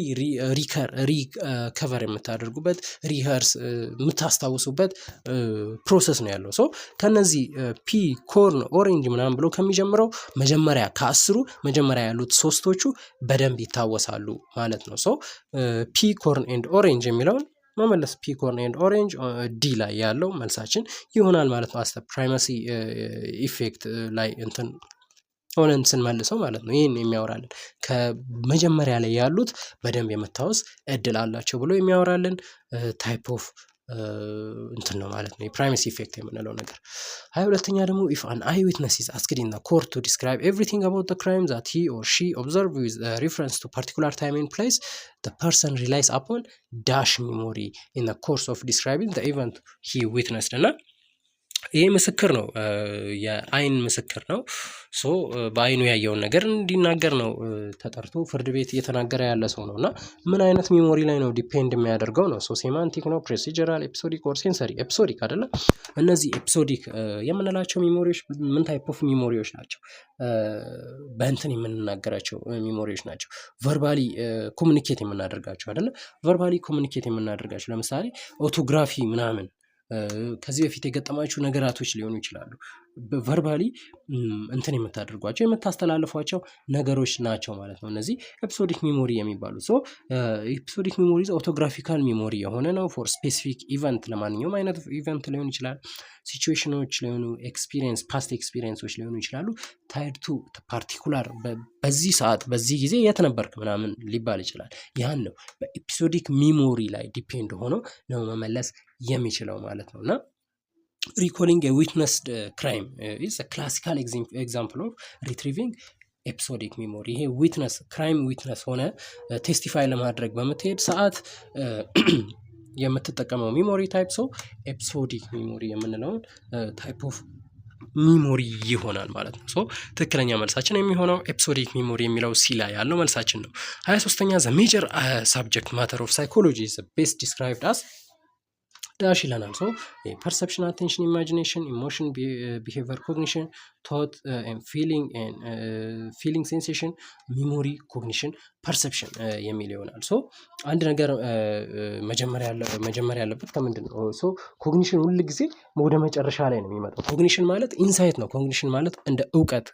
S1: ሪከቨር የምታደርጉበት ሪኸርስ የምታስታውሱበት ፕሮሰስ ነው ያለው። ሶ ከነዚህ ፒ፣ ኮርን፣ ኦሬንጅ ምናምን ብሎ ከሚጀምረው መጀመሪያ ከ10 መጀመሪያ ያሉት ሶስቶቹ በደንብ ይታወሳሉ ማለት ነው። ሶ ፒ፣ ኮርን ኤንድ ኦሬንጅ የሚለውን መመለስ ፒ፣ ኮርን ኤንድ ኦሬንጅ ዲ ላይ ያለው መልሳችን ይሆናል ማለት ነው። አስተ ፕራይመሲ ኢፌክት ላይ እንትን ሆነን ስንመልሰው ማለት ነው። ይህን የሚያወራልን ከመጀመሪያ ላይ ያሉት በደንብ የመታወስ እድል አላቸው ብሎ የሚያወራልን ታይፕ ኦፍ እንትን ነው ማለት ነው የፕራይመሲ ኢፌክት የምንለው ነገር። 22ኛ ደግሞ if an eyewitness is asked in the court to describe everything about the crime that he or she observed with reference to particular time and place, the person relies upon dash memory in the course of describing the event he witnessed። እና ይሄ ምስክር ነው፣ የአይን ምስክር ነው። ሶ በአይኑ ያየውን ነገር እንዲናገር ነው ተጠርቶ ፍርድ ቤት እየተናገረ ያለ ሰው ነው። እና ምን አይነት ሚሞሪ ላይ ነው ዲፔንድ የሚያደርገው ነው? ሶ ሴማንቲክ ነው፣ ፕሮሲጀራል፣ ኤፒሶዲክ ኦር ሴንሰሪ። ኤፒሶዲክ አይደለ? እነዚህ ኤፒሶዲክ የምንላቸው ሚሞሪዎች ምን ታይፕ ኦፍ ሚሞሪዎች ናቸው? በእንትን የምንናገራቸው ሚሞሪዎች ናቸው። ቨርባሊ ኮሙኒኬት የምናደርጋቸው አይደለ? ቨርባሊ ኮሙኒኬት የምናደርጋቸው ለምሳሌ ኦቶግራፊ ምናምን ከዚህ በፊት የገጠማችሁ ነገራቶች ሊሆኑ ይችላሉ። ቨርባሊ እንትን የምታደርጓቸው የምታስተላልፏቸው ነገሮች ናቸው ማለት ነው እነዚህ ኤፒሶዲክ ሚሞሪ የሚባሉት። ሶ ኤፒሶዲክ ሚሞሪ ኦቶግራፊካል ሚሞሪ የሆነ ነው ፎር ስፔሲፊክ ኢቨንት፣ ለማንኛውም አይነት ኢቨንት ሊሆን ይችላል፣ ሲቹዌሽኖች ሊሆኑ ኤክስፒሪየንስ፣ ፓስት ኤክስፒሪየንሶች ሊሆኑ ይችላሉ። ታይድ ቱ ፓርቲኩላር በዚህ ሰዓት በዚህ ጊዜ የት ነበርክ ምናምን ሊባል ይችላል። ያን ነው በኤፒሶዲክ ሚሞሪ ላይ ዲፔንድ ሆኖ ነው መመለስ የሚችለው ማለት ነው። እና recalling a witnessed crime is a classical example of retrieving episodic memory። ይሄ ዊትነስ ክራይም ዊትነስ ሆነ ቴስቲፋይ ለማድረግ በምትሄድ ሰዓት የምትጠቀመው ሚሞሪ ታይፕ ሰው ኤፒሶዲክ ሚሞሪ የምንለውን ታይፕ ኦፍ ሚሞሪ ይሆናል ማለት ነው። ሶ ትክክለኛ መልሳችን የሚሆነው ኤፒሶዲክ ሚሞሪ የሚለው ሲ ላይ ያለው መልሳችን ነው። 23ኛ ዘ ሜጀር ሳብጀክት ማተር ኦፍ ሳይኮሎጂ ኢዝ ቤስት ዲስክራይብድ አስ ዳሽ ይለናል። ሶ ፐርሰፕሽን፣ አቴንሽን፣ ኢማጂኔሽን፣ ኢሞሽን፣ ቢሄቪየር፣ ኮግኒሽን፣ ቶት፣ ፊሊንግ፣ ሴንሴሽን፣ ሚሞሪ፣ ኮግኒሽን፣ ፐርሰፕሽን የሚል ይሆናል። ሶ አንድ ነገር መጀመሪያ ያለበት ከምንድን ነው? ሶ ኮግኒሽን ሁል ጊዜ ወደ መጨረሻ ላይ ነው የሚመጣው። ኮግኒሽን ማለት ኢንሳይት ነው። ኮግኒሽን ማለት እንደ እውቀት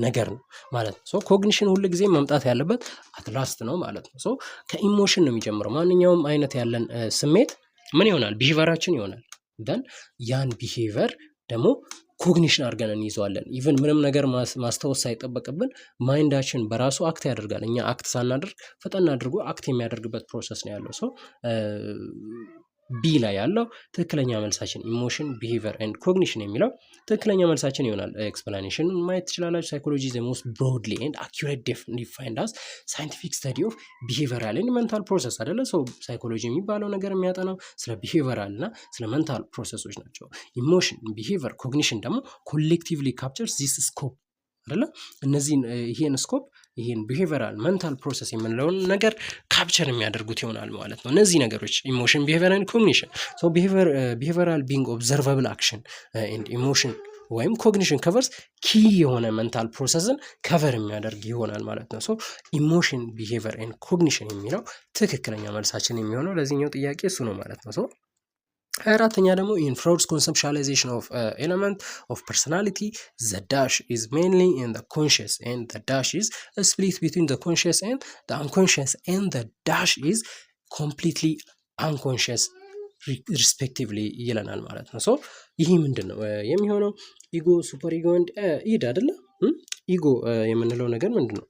S1: ነገር ነው ማለት ነው። ሶ ኮግኒሽን ሁል ጊዜ መምጣት ያለበት አትላስት ነው ማለት ነው። ሶ ከኢሞሽን ነው የሚጀምረው። ማንኛውም አይነት ያለን ስሜት ምን ይሆናል? ቢሄቨራችን ይሆናል። ደን ያን ቢሄቨር ደግሞ ኮግኒሽን አድርገን እንይዘዋለን። ኢቨን ምንም ነገር ማስታወስ ሳይጠበቅብን ማይንዳችን በራሱ አክት ያደርጋል። እኛ አክት ሳናደርግ ፈጠን አድርጎ አክት የሚያደርግበት ፕሮሰስ ነው ያለው። ሶ ቢ ላይ ያለው ትክክለኛ መልሳችን ኢሞሽን፣ ቢሄቪየር ኤንድ ኮግኒሽን የሚለው ትክክለኛ መልሳችን ይሆናል። ኤክስፕላኔሽን ማየት ትችላላችሁ። ሳይኮሎጂ ዘ ሞስት ብሮድሊ ኤንድ አኪዩሬት ዲፋይንድ አስ ሳይንቲፊክ ስተዲ ኦፍ ቢሄቪየራል ኤንድ ሜንታል ፕሮሰስ አይደለ? ሶ ሳይኮሎጂ የሚባለው ነገር የሚያጠናው ስለ ቢሄቪየራል እና ስለ ሜንታል ፕሮሰሶች ናቸው። ኢሞሽን፣ ቢሄቪየር፣ ኮግኒሽን ደግሞ ኮሌክቲቭሊ ካፕቸርስ ዚስ ስኮፕ አይደለ? እነዚህን ይሄን ስኮፕ ይሄን ቢሄቪየራል ሜንታል ፕሮሰስ የምንለውን ነገር ካፕቸር የሚያደርጉት ይሆናል ማለት ነው። እነዚህ ነገሮች ኢሞሽን፣ ቢሄቪየር ኤንድ ኮግኒሽን። ሶ ቢሄቪየራል ቢንግ ኦብዘርቫብል አክሽን ኤንድ ኢሞሽን ወይም ኮግኒሽን ከቨርስ ኪ የሆነ ሜንታል ፕሮሰስን ከቨር የሚያደርግ ይሆናል ማለት ነው። ሶ ኢሞሽን፣ ቢሄቪየር ኤንድ ኮግኒሽን የሚለው ትክክለኛ መልሳችን የሚሆነው ለዚህኛው ጥያቄ እሱ ነው ማለት ነው። ሶ 24ኛ ደግሞ ኢን ፍሮድስ ኮንሰፕቹዋላይዜሽን ኦፍ ኤለመንት ኦፍ ፐርሶናሊቲ ዘ ዳሽ ኢዝ ሜንሊ ኢን ዘ ኮንሽስ ኤንድ ዘ ዳሽ ኢዝ ስፕሊት ቢትዊን ዘ ኮንሽስ ኤንድ ዘ አንኮንሽስ ኤንድ ዘ ዳሽ ኢዝ ኮምፕሊትሊ አንኮንሽስ ሪስፔክቲቭሊ ይለናል ማለት ነው። ሶ ይህ ምንድን ነው የሚሆነው? ኢጎ፣ ሱፐር ኢጎ ኤንድ ኢድ አይደለ? ኢጎ የምንለው ነገር ምንድን ነው?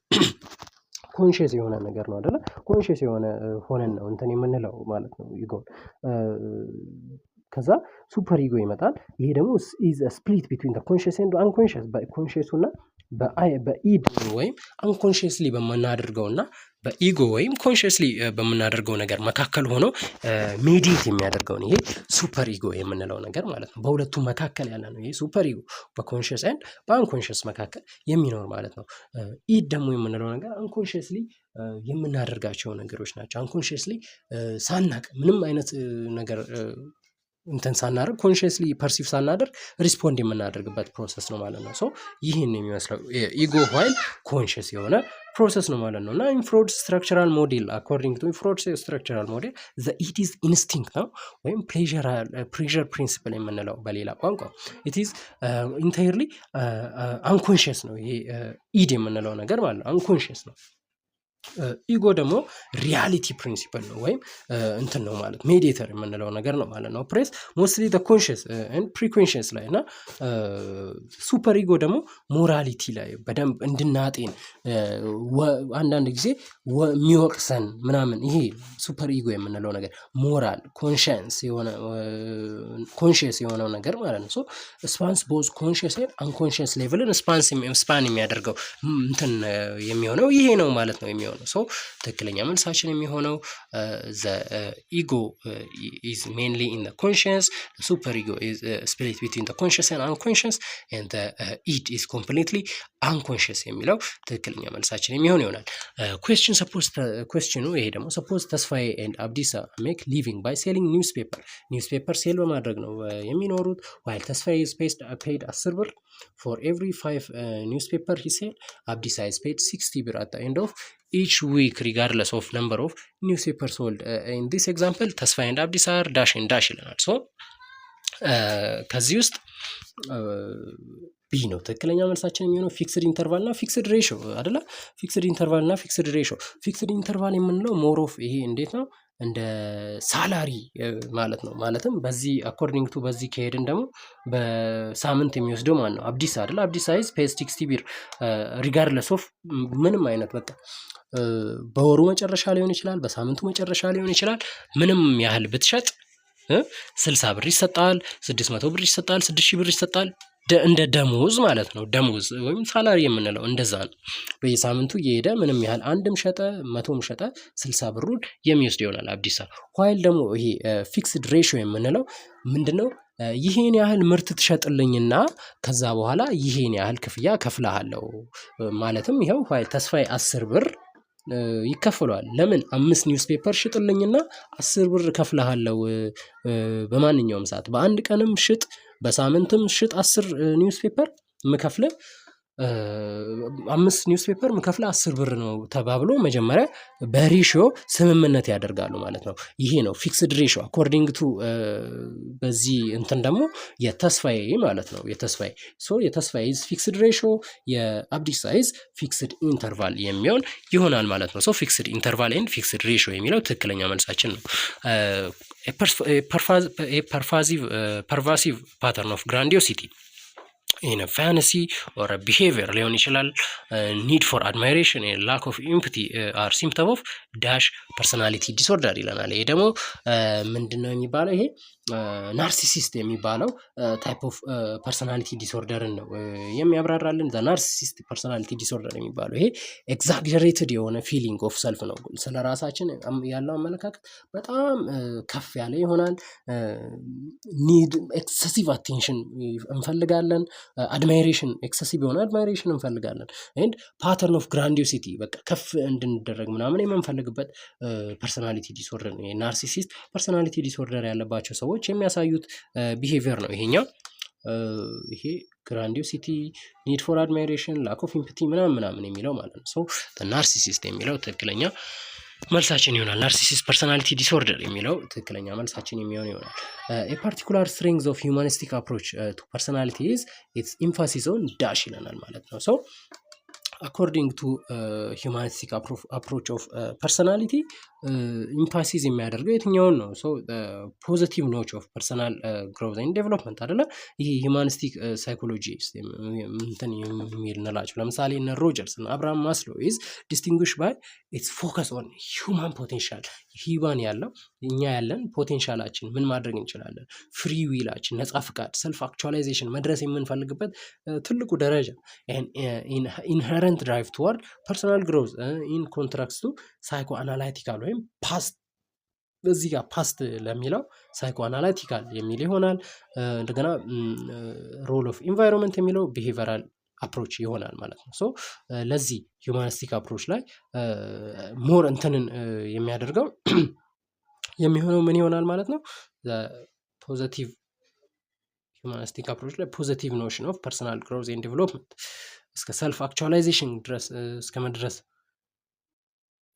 S1: ኮንሽስ የሆነ ነገር ነው አይደለ? ኮንሽስ የሆነ ሆነን ነው እንትን የምንለው ማለት ነው ኢጎን። ከዛ ሱፐር ኢጎ ይመጣል። ይሄ ደግሞ ኢዝ ስፕሊት ቢትዊን ኮንሽስ ኤንድ አንኮንሽስ፣ በኮንሽሱ እና በኢድ ወይም አንኮንሽስሊ በምናደርገው እና በኢጎ ወይም ኮንሽስሊ በምናደርገው ነገር መካከል ሆኖ ሜዲት የሚያደርገውን ይሄ ሱፐር ኢጎ የምንለው ነገር ማለት ነው። በሁለቱ መካከል ያለ ነው ይሄ ሱፐር ኢጎ፣ በኮንሽስ ኤንድ በአንኮንሽስ መካከል የሚኖር ማለት ነው። ኢድ ደግሞ የምንለው ነገር አንኮንሽስሊ የምናደርጋቸው ነገሮች ናቸው። አንኮንሽስሊ ሳናቅ ምንም አይነት ነገር እንትን ሳናደርግ ኮንሽስሊ ፐርሲቭ ሳናደርግ ሪስፖንድ የምናደርግበት ፕሮሰስ ነው ማለት ነው። ሶ ይህን የሚመስለው ኢጎ ዋይል ኮንሽስ የሆነ ፕሮሰስ ነው ማለት ነው። እና ኢንፍሮድስ ስትራክቸራል ሞዴል አኮርዲንግ ቱ ኢንፍሮድስ ስትራክቸራል ሞዴል ዘ ኢድ ኢዝ ኢንስቲንክት ነው ወይም ፕሌዠር ፕሪንሲፕል የምንለው በሌላ ቋንቋ ኢት ኢዝ ኢንታይርሊ አንኮንሽስ ነው። ይሄ ኢድ የምንለው ነገር ማለት ነው አንኮንሽስ ነው። ኢጎ ደግሞ ሪያሊቲ ፕሪንሲፕል ነው ወይም እንትን ነው ማለት ሜዲተር የምንለው ነገር ነው ማለት ነው። ፕሬስ ሞስትሊ ዘ ኮንሽስ ኤንድ ፕሪኮንሽስ ላይ እና ሱፐር ኢጎ ደግሞ ሞራሊቲ ላይ በደንብ እንድናጤን አንዳንድ ጊዜ የሚወቅሰን ምናምን ይሄ ሱፐር ኢጎ የምንለው ነገር ሞራል ኮንሽስ የሆነው ነገር ማለት ነው። ሶ ስፓንስ ቦዝ ኮንሽስ ኤንድ አንኮንሽስ ሌቭልን ስፓን የሚያደርገው እንትን የሚሆነው ይሄ ነው ማለት ነው የሚሆነው። ሶ ትክክለኛ መልሳችን የሚሆነው ዘ ኢጎ ኢዝ ሜንሊ ኢን ዘ ኮንሽስ፣ ሱፐር ኢጎ ኢዝ ስፕሊት ቢትዊን ዘ ኮንሽስ ኤንድ አንኮንሽስ ኤንድ ዘ ኢድ ኢዝ ኮምፕሊትሊ አንኮንሽስ የሚለው ትክክለኛ መልሳችን የሚሆን ይሆናል። ኩዌስችኑ ይሄ ደግሞ ሰፖዝ ተስፋዬ ኤንድ አብዲሳ ሜክ ሊቪንግ ባይ ሴሊንግ ኒውስፔፐር ሴል በማድረግ ነው የሚኖሩት። ዋይል ተስፋዬ ኢዝ ፔይድ 10 ብር for every 5 newspaper he sell. Abdisa is paid 60 bir at the end of each week regardless of number of newspapers sold. In this example Tasfa and Abdisa are dash and dash ይለናል። ሶ ከዚህ ውስጥ ቢ ነው ትክክለኛ መልሳችን የሚሆነው። ፊክስድ ኢንተርቫል እና ፊክስድ ሬሽዮ አይደለ? ፊክስድ ኢንተርቫል እና ፊክስድ ሬሽዮ። ፊክስድ ኢንተርቫል የምንለው ሞር ኦፍ ይሄ እንዴት ነው እንደ ሳላሪ ማለት ነው። ማለትም በዚህ አኮርዲንግ ቱ በዚህ ከሄድን ደግሞ በሳምንት የሚወስደው ማለት ነው አብዲሳ አይደለ? አብዲሳ ኢዝ ፔይድ 60 ብር ሪጋርድለስ ኦፍ ምንም አይነት በቃ በወሩ መጨረሻ ሊሆን ይችላል፣ በሳምንቱ መጨረሻ ሊሆን ይችላል። ምንም ያህል ብትሸጥ 60 ብር ይሰጣል፣ 600 ብር ይሰጣል፣ 6000 ብር ይሰጣል። እንደ ደሞዝ ማለት ነው። ደሞዝ ወይም ሳላሪ የምንለው እንደዛ ነው። በየሳምንቱ እየሄደ ምንም ያህል አንድም ሸጠ 100ም ሸጠ 60 ብሩን የሚወስድ ይሆናል አብዲሳ። ዋይል ደግሞ ይሄ ፊክስድ ሬሽዮ የምንለው ምንድነው? ይሄን ያህል ምርት ትሸጥልኝና ከዛ በኋላ ይሄን ያህል ክፍያ ከፍልሃለሁ ማለትም ይኸው ተስፋዬ 10 ብር ይከፍለዋል። ለምን 5 ኒውስ ፔፐር ሽጥልኝና 10 ብር ከፍልሃለሁ በማንኛውም ሰዓት በአንድ ቀንም ሽጥ በሳምንትም ሽጥ 10 ኒውስ ፔፐር ምከፍልህ 5 ኒውስ ፔፐር ምከፍልህ 10 ብር ነው ተባብሎ መጀመሪያ በሬሽዮ ስምምነት ያደርጋሉ ማለት ነው። ይሄ ነው ፊክስድ ሬሽዮ አኮርዲንግ ቱ በዚህ እንትን ደግሞ የተስፋዬ ማለት ነው። የተስፋዬ ፊክስድ ሬሽዮ የአብዲሳ ኢዝ ፊክስድ ኢንተርቫል የሚሆን ይሆናል ማለት ነው። ፊክስድ ኢንተርቫል ኤንድ ፊክስድ ሬሽዮ የሚለው ትክክለኛ መልሳችን ነው። ፐርቫሲቭ ፓተርን ኦፍ ግራንዲዮሲቲ in a fantasy or a behavior ሊሆን ይችላል። need for admiration and lack of empathy are symptom of dash personality disorder ይለናል። ይሄ ደግሞ ምንድነው የሚባለው? ይሄ ናርሲሲስት የሚባለው ታይፕ ኦፍ ፐርሰናሊቲ ዲስኦርደርን ነው የሚያብራራልን። ናርሲሲስት ፐርሰናሊቲ ዲስኦርደር የሚባለው ይሄ ኤግዛጀሬትድ የሆነ ፊሊንግ ኦፍ ሰልፍ ነው። ስለ ራሳችን ያለው አመለካከት በጣም ከፍ ያለ ይሆናል። ኒድ ኤክሰሲቭ አቴንሽን እንፈልጋለን። አድማይሬሽን ኤክሰሲቭ የሆነ አድማይሬሽን እንፈልጋለን። ኤንድ ፓተርን ኦፍ ግራንዲዮሲቲ በቃ ከፍ እንድንደረግ ምናምን የምንፈልግበት ፐርሰናሊቲ ዲስኦርደር ነው። ናርሲሲስት ፐርሰናሊቲ ዲስኦርደር ያለባቸው ሰዎች የሚያሳዩት ቢሄቪየር ነው ይሄኛው። ይሄ ግራንዲዮሲቲ፣ ኒድ ፎር አድማይሬሽን፣ ላክ ኦፍ ኢምፓቲ ምናምን የሚለው ማለት ነው። ናርሲሲስት የሚለው ትክክለኛ መልሳችን ይሆናል። ናርሲሲስት ፐርሰናሊቲ ዲስኦርደር የሚለው ትክክለኛ መልሳችን የሚሆን ይሆናል። a particular strength of humanistic approach to personality is its emphasis on dash ይለናል ማለት ነው። according to humanistic approach of personality ኢምፓሲዝ የሚያደርገው የትኛውን ነው? ፖዚቲቭ ኖች ኦፍ ፐርሰናል ግሮዝ ኤንድ ዴቨሎፕመንት አይደለ? ይሄ ሂማኒስቲክ ሳይኮሎጂ እንትን የሚል እንላቸው ለምሳሌ እነ ሮጀርስ እና አብርሃም ማስሎ ኢዝ ዲስቲንጉሽ ባይ ኢትስ ፎከስ ኦን ሂውማን ፖቴንሻል። ሂዋን ያለው እኛ ያለን ፖቴንሻላችን ምን ማድረግ እንችላለን፣ ፍሪ ዊላችን፣ ነጻ ፍቃድ፣ ሰልፍ አክቹዋላይዜሽን መድረስ የምንፈልግበት ትልቁ ደረጃ ኢንሄረንት ድራይቭ ቱዋርድ ፐርሰናል ግሮዝ ኢን ኮንትራክት ቱ ሳይኮ አናላይቲካል ወይም ፓስት። በዚህ ጋር ፓስት ለሚለው ሳይኮ አናላይቲካል የሚል ይሆናል። እንደገና ሮል ኦፍ ኢንቫይሮንመንት የሚለው ቢሄቪራል አፕሮች ይሆናል ማለት ነው። ለዚህ ሂውማኒስቲክ አፕሮች ላይ ሞር እንትንን የሚያደርገው የሚሆነው ምን ይሆናል ማለት ነው? ፖዚቲቭ ሂውማኒስቲክ አፕሮች ላይ ፖዚቲቭ ኖሽን ኦፍ ፐርሰናል ግሮዝ ኤንድ ዴቨሎፕመንት እስከ ሰልፍ አክቹዋላይዜሽን ድረስ እስከ መድረስ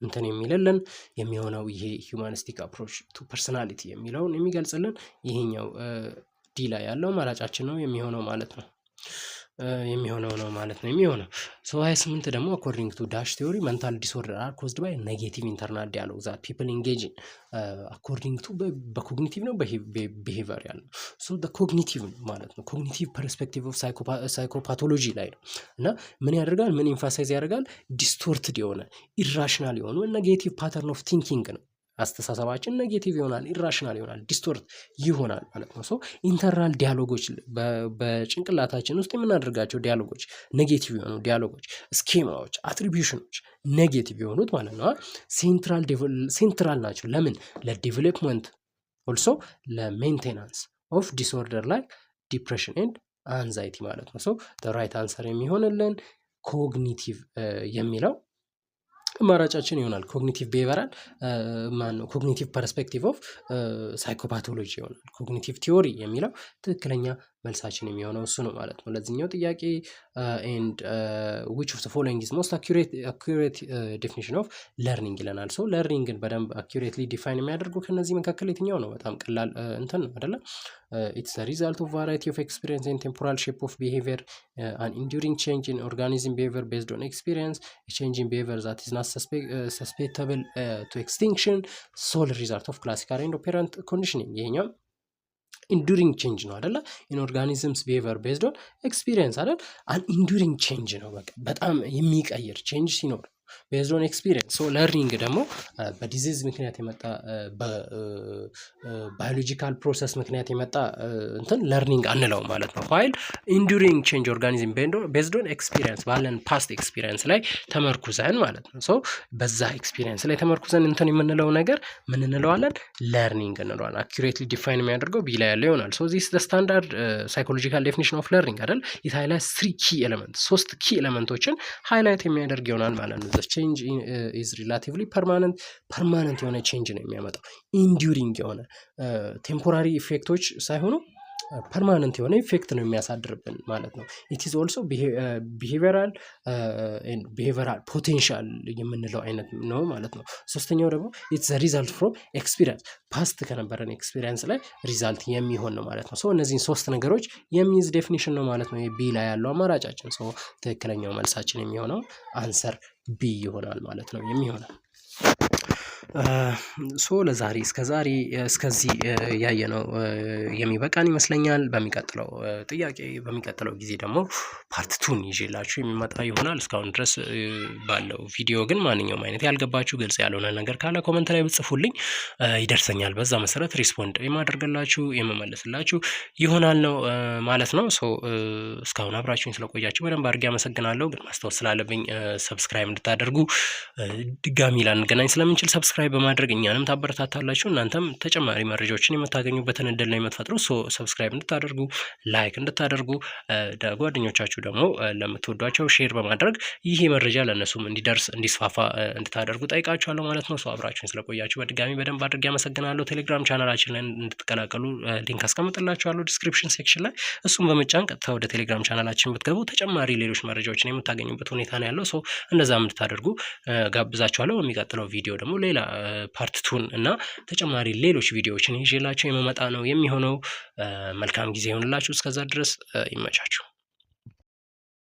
S1: እንትን የሚልልን የሚሆነው ይሄ ሂውማኒስቲክ አፕሮች ቱ ፐርሰናሊቲ የሚለውን የሚገልጽልን ይሄኛው ዲ ላይ ያለው አማራጫችን ነው የሚሆነው ማለት ነው። የሚሆነው የሚሆነው 28 ደግሞ አኮርዲንግ ቱ ዳሽ ቲዮሪ መንታል ዲስኦርደር አር ኮዝድ ባይ ኔጌቲቭ ኢንተርናል ዲያሎግ ዛት ፒፕል ኢንጌጅ ኢን አኮርዲንግ ቱ በኮግኒቲቭ ነው በቢሄቪየር ያለው ኮግኒቲቭ ማለት ነው። ኮግኒቲቭ ፐርስፔክቲቭ ኦፍ ሳይኮፓቶሎጂ ላይ ነው እና ምን ያደርጋል? ምን ኢንፋሳይዝ ያደርጋል? ዲስቶርትድ የሆነ ኢራሽናል የሆነ ኔጌቲቭ ፓተርን ኦፍ ቲንኪንግ ነው። አስተሳሰባችን ኔጌቲቭ ይሆናል፣ ኢራሽናል ይሆናል፣ ዲስቶርት ይሆናል ማለት ነው። ኢንተርናል ዲያሎጎች በጭንቅላታችን ውስጥ የምናደርጋቸው ዲያሎጎች ኔጌቲቭ የሆኑ ዲያሎጎች፣ ስኬማዎች፣ አትሪቢዩሽኖች ኔጌቲቭ የሆኑት ማለት ነው ሴንትራል ናቸው። ለምን? ለዴቨሎፕመንት ኦልሶ ለሜንቴናንስ ኦፍ ዲስኦርደር ላይ ዲፕሬሽን ኤንድ አንዛይቲ ማለት ነው። ራይት አንሰር የሚሆንልን ኮግኒቲቭ የሚለው አማራጫችን ይሆናል። ኮግኒቲቭ ቢሄቪየራል ኮግኒቲቭ ፐርስፔክቲቭ ኦፍ ሳይኮፓቶሎጂ ይሆናል። ኮግኒቲቭ ቲዮሪ የሚለው ትክክለኛ መልሳችን የሚሆነው እሱ ነው ማለት ነው ለዚህኛው ጥያቄ። ኤንድ which of the following is most accurate definition of learning ይለናል። ለርኒንግን በደንብ አኩሬትሊ ዲፋይን የሚያደርጉ ከነዚህ መካከል የትኛው ነው? በጣም ቀላል እንትን ነው አይደለ? it's the result of variety of experience and temporal shape of behavior, an enduring change in organism behavior based on experience, a change in behavior that is not susceptible to extinction, sole result of classical and operant conditioning። ይሄኛው ኢንዱሪንግ ቼንጅ ነው አይደለ? ኢን ኦርጋኒዝምስ ቢሄቪየር ቤዝድ ኦን ኤክስፒሪየንስ አይደል? አን ኢንዱሪንግ ቼንጅ ነው። በቃ በጣም የሚቀይር ቼንጅ ሲኖር ቤዝድ ኦን ኤክስፒሪየንስ። ሶ ለርኒንግ ደግሞ በዲዚዝ ምክንያት የመጣ በባዮሎጂካል ፕሮሰስ ምክንያት የመጣ እንትን ለርኒንግ አንለው ማለት ነው። ፋይል ኢንዱሪንግ ቼንጅ ኦርጋኒዝም ቤዝድ ኦን ኤክስፒሪየንስ ባለን ፓስት ኤክስፒሪየንስ ላይ ተመርኩዘን ማለት ነው። ሶ በዛ ኤክስፒሪየንስ ላይ ተመርኩዘን እንትን የምንለው ነገር ምን እንለዋለን? ለርኒንግ እንለዋለን። አኩሬትሊ ዲፋይን የሚያደርገው ቢ ላይ ያለው ይሆናል። ሶ ዚስ ስታንዳርድ ሳይኮሎጂካል ዴፊኒሽን ኦፍ ለርኒንግ አይደል? ኢት ሃይላይትስ 3 ኪ ኤሌመንት 3 ኪ ኤሌመንቶችን ሃይላይት የሚያደርግ ይሆናል ማለት ነው። ዘ ቼንጅ ኢዝ ሪላቲቭሊ ፐርማነንት የሆነ ቼንጅ ነው የሚያመጣው። ኢንዱሪንግ የሆነ ቴምፖራሪ ኢፌክቶች ሳይሆኑ ፐርማነንት የሆነ ኢፌክት ነው የሚያሳድርብን ማለት ነው። ኢት ኢዝ ኦልሶ ቢሄቪራል ፖቴንሻል የምንለው አይነት ነው ማለት ነው። ሶስተኛው ደግሞ ኢትስ ሪዛልት ፍሮም ኤክስፒሪየንስ ፓስት ከነበረን ኤክስፒሪየንስ ላይ ሪዛልት የሚሆን ነው ማለት ነው። ሶ እነዚህን 3 ነገሮች የሚይዝ ዴፊኒሽን ነው ማለት ነው ቢ ላይ ያለው አማራጫችን። ሶ ትክክለኛው መልሳችን የሚሆነው አንሰር ቢ ይሆናል ማለት ነው የሚሆነው። ሶ ለዛሬ እስከዚህ ያየነው የሚበቃን ይመስለኛል። በሚቀጥለው ጥያቄ በሚቀጥለው ጊዜ ደግሞ ፓርት 2 ይዤላችሁ የሚመጣ ይሆናል። እስካሁን ድረስ ባለው ቪዲዮ ግን ማንኛውም አይነት ያልገባችሁ ግልጽ ያልሆነ ነገር ካለ ኮመንት ላይ ብጽፉልኝ ይደርሰኛል። በዛ መሰረት ሪስፖንድ የማደርግላችሁ የምመልስላችሁ ይሆናል ነው ማለት ነው። ሶ እስካሁን አብራችሁኝ ስለቆያችሁ በደንብ አድርጌ አመሰግናለሁ። ግን ማስታወስ ስላለብኝ ሰብስክራይብ እንድታደርጉ ድጋሚ ላንገናኝ ስለምንችል ሰብስክራይብ በማድረግ እኛንም ታበረታታላችሁ። እናንተም ተጨማሪ መረጃዎችን የምታገኙበትን እድል ነው የምትፈጥሩ። ሶ ሰብስክራይብ እንድታደርጉ ላይክ እንድታደርጉ ጓደኞቻችሁ ደግሞ ለምትወዷቸው ሼር በማድረግ ይሄ መረጃ ለእነሱም እንዲደርስ እንዲስፋፋ እንድታደርጉ ጠይቃችኋለሁ ማለት ነው። ሶ አብራችሁን ስለቆያችሁ በድጋሚ በደንብ አድርጌ አመሰግናለሁ። ቴሌግራም ቻናላችን ላይ እንድትቀላቀሉ ሊንክ አስቀምጥላችኋለሁ ዲስክሪፕሽን ሴክሽን ላይ። እሱም በመጫን ቀጥታ ወደ ቴሌግራም ቻናላችን ብትገቡ ተጨማሪ ሌሎች መረጃዎችን የምታገኙበት ሁኔታ ነው ያለው። ሶ እንደዛም እንድታደርጉ ጋብዛችኋለሁ። በሚቀጥለው ቪዲዮ ደግሞ ሌላ ፓርት 2 እና ተጨማሪ ሌሎች ቪዲዮዎችን ይዤላችሁ የመመጣ ነው የሚሆነው። መልካም ጊዜ ይሆንላችሁ። እስከዛ ድረስ ይመቻችሁ።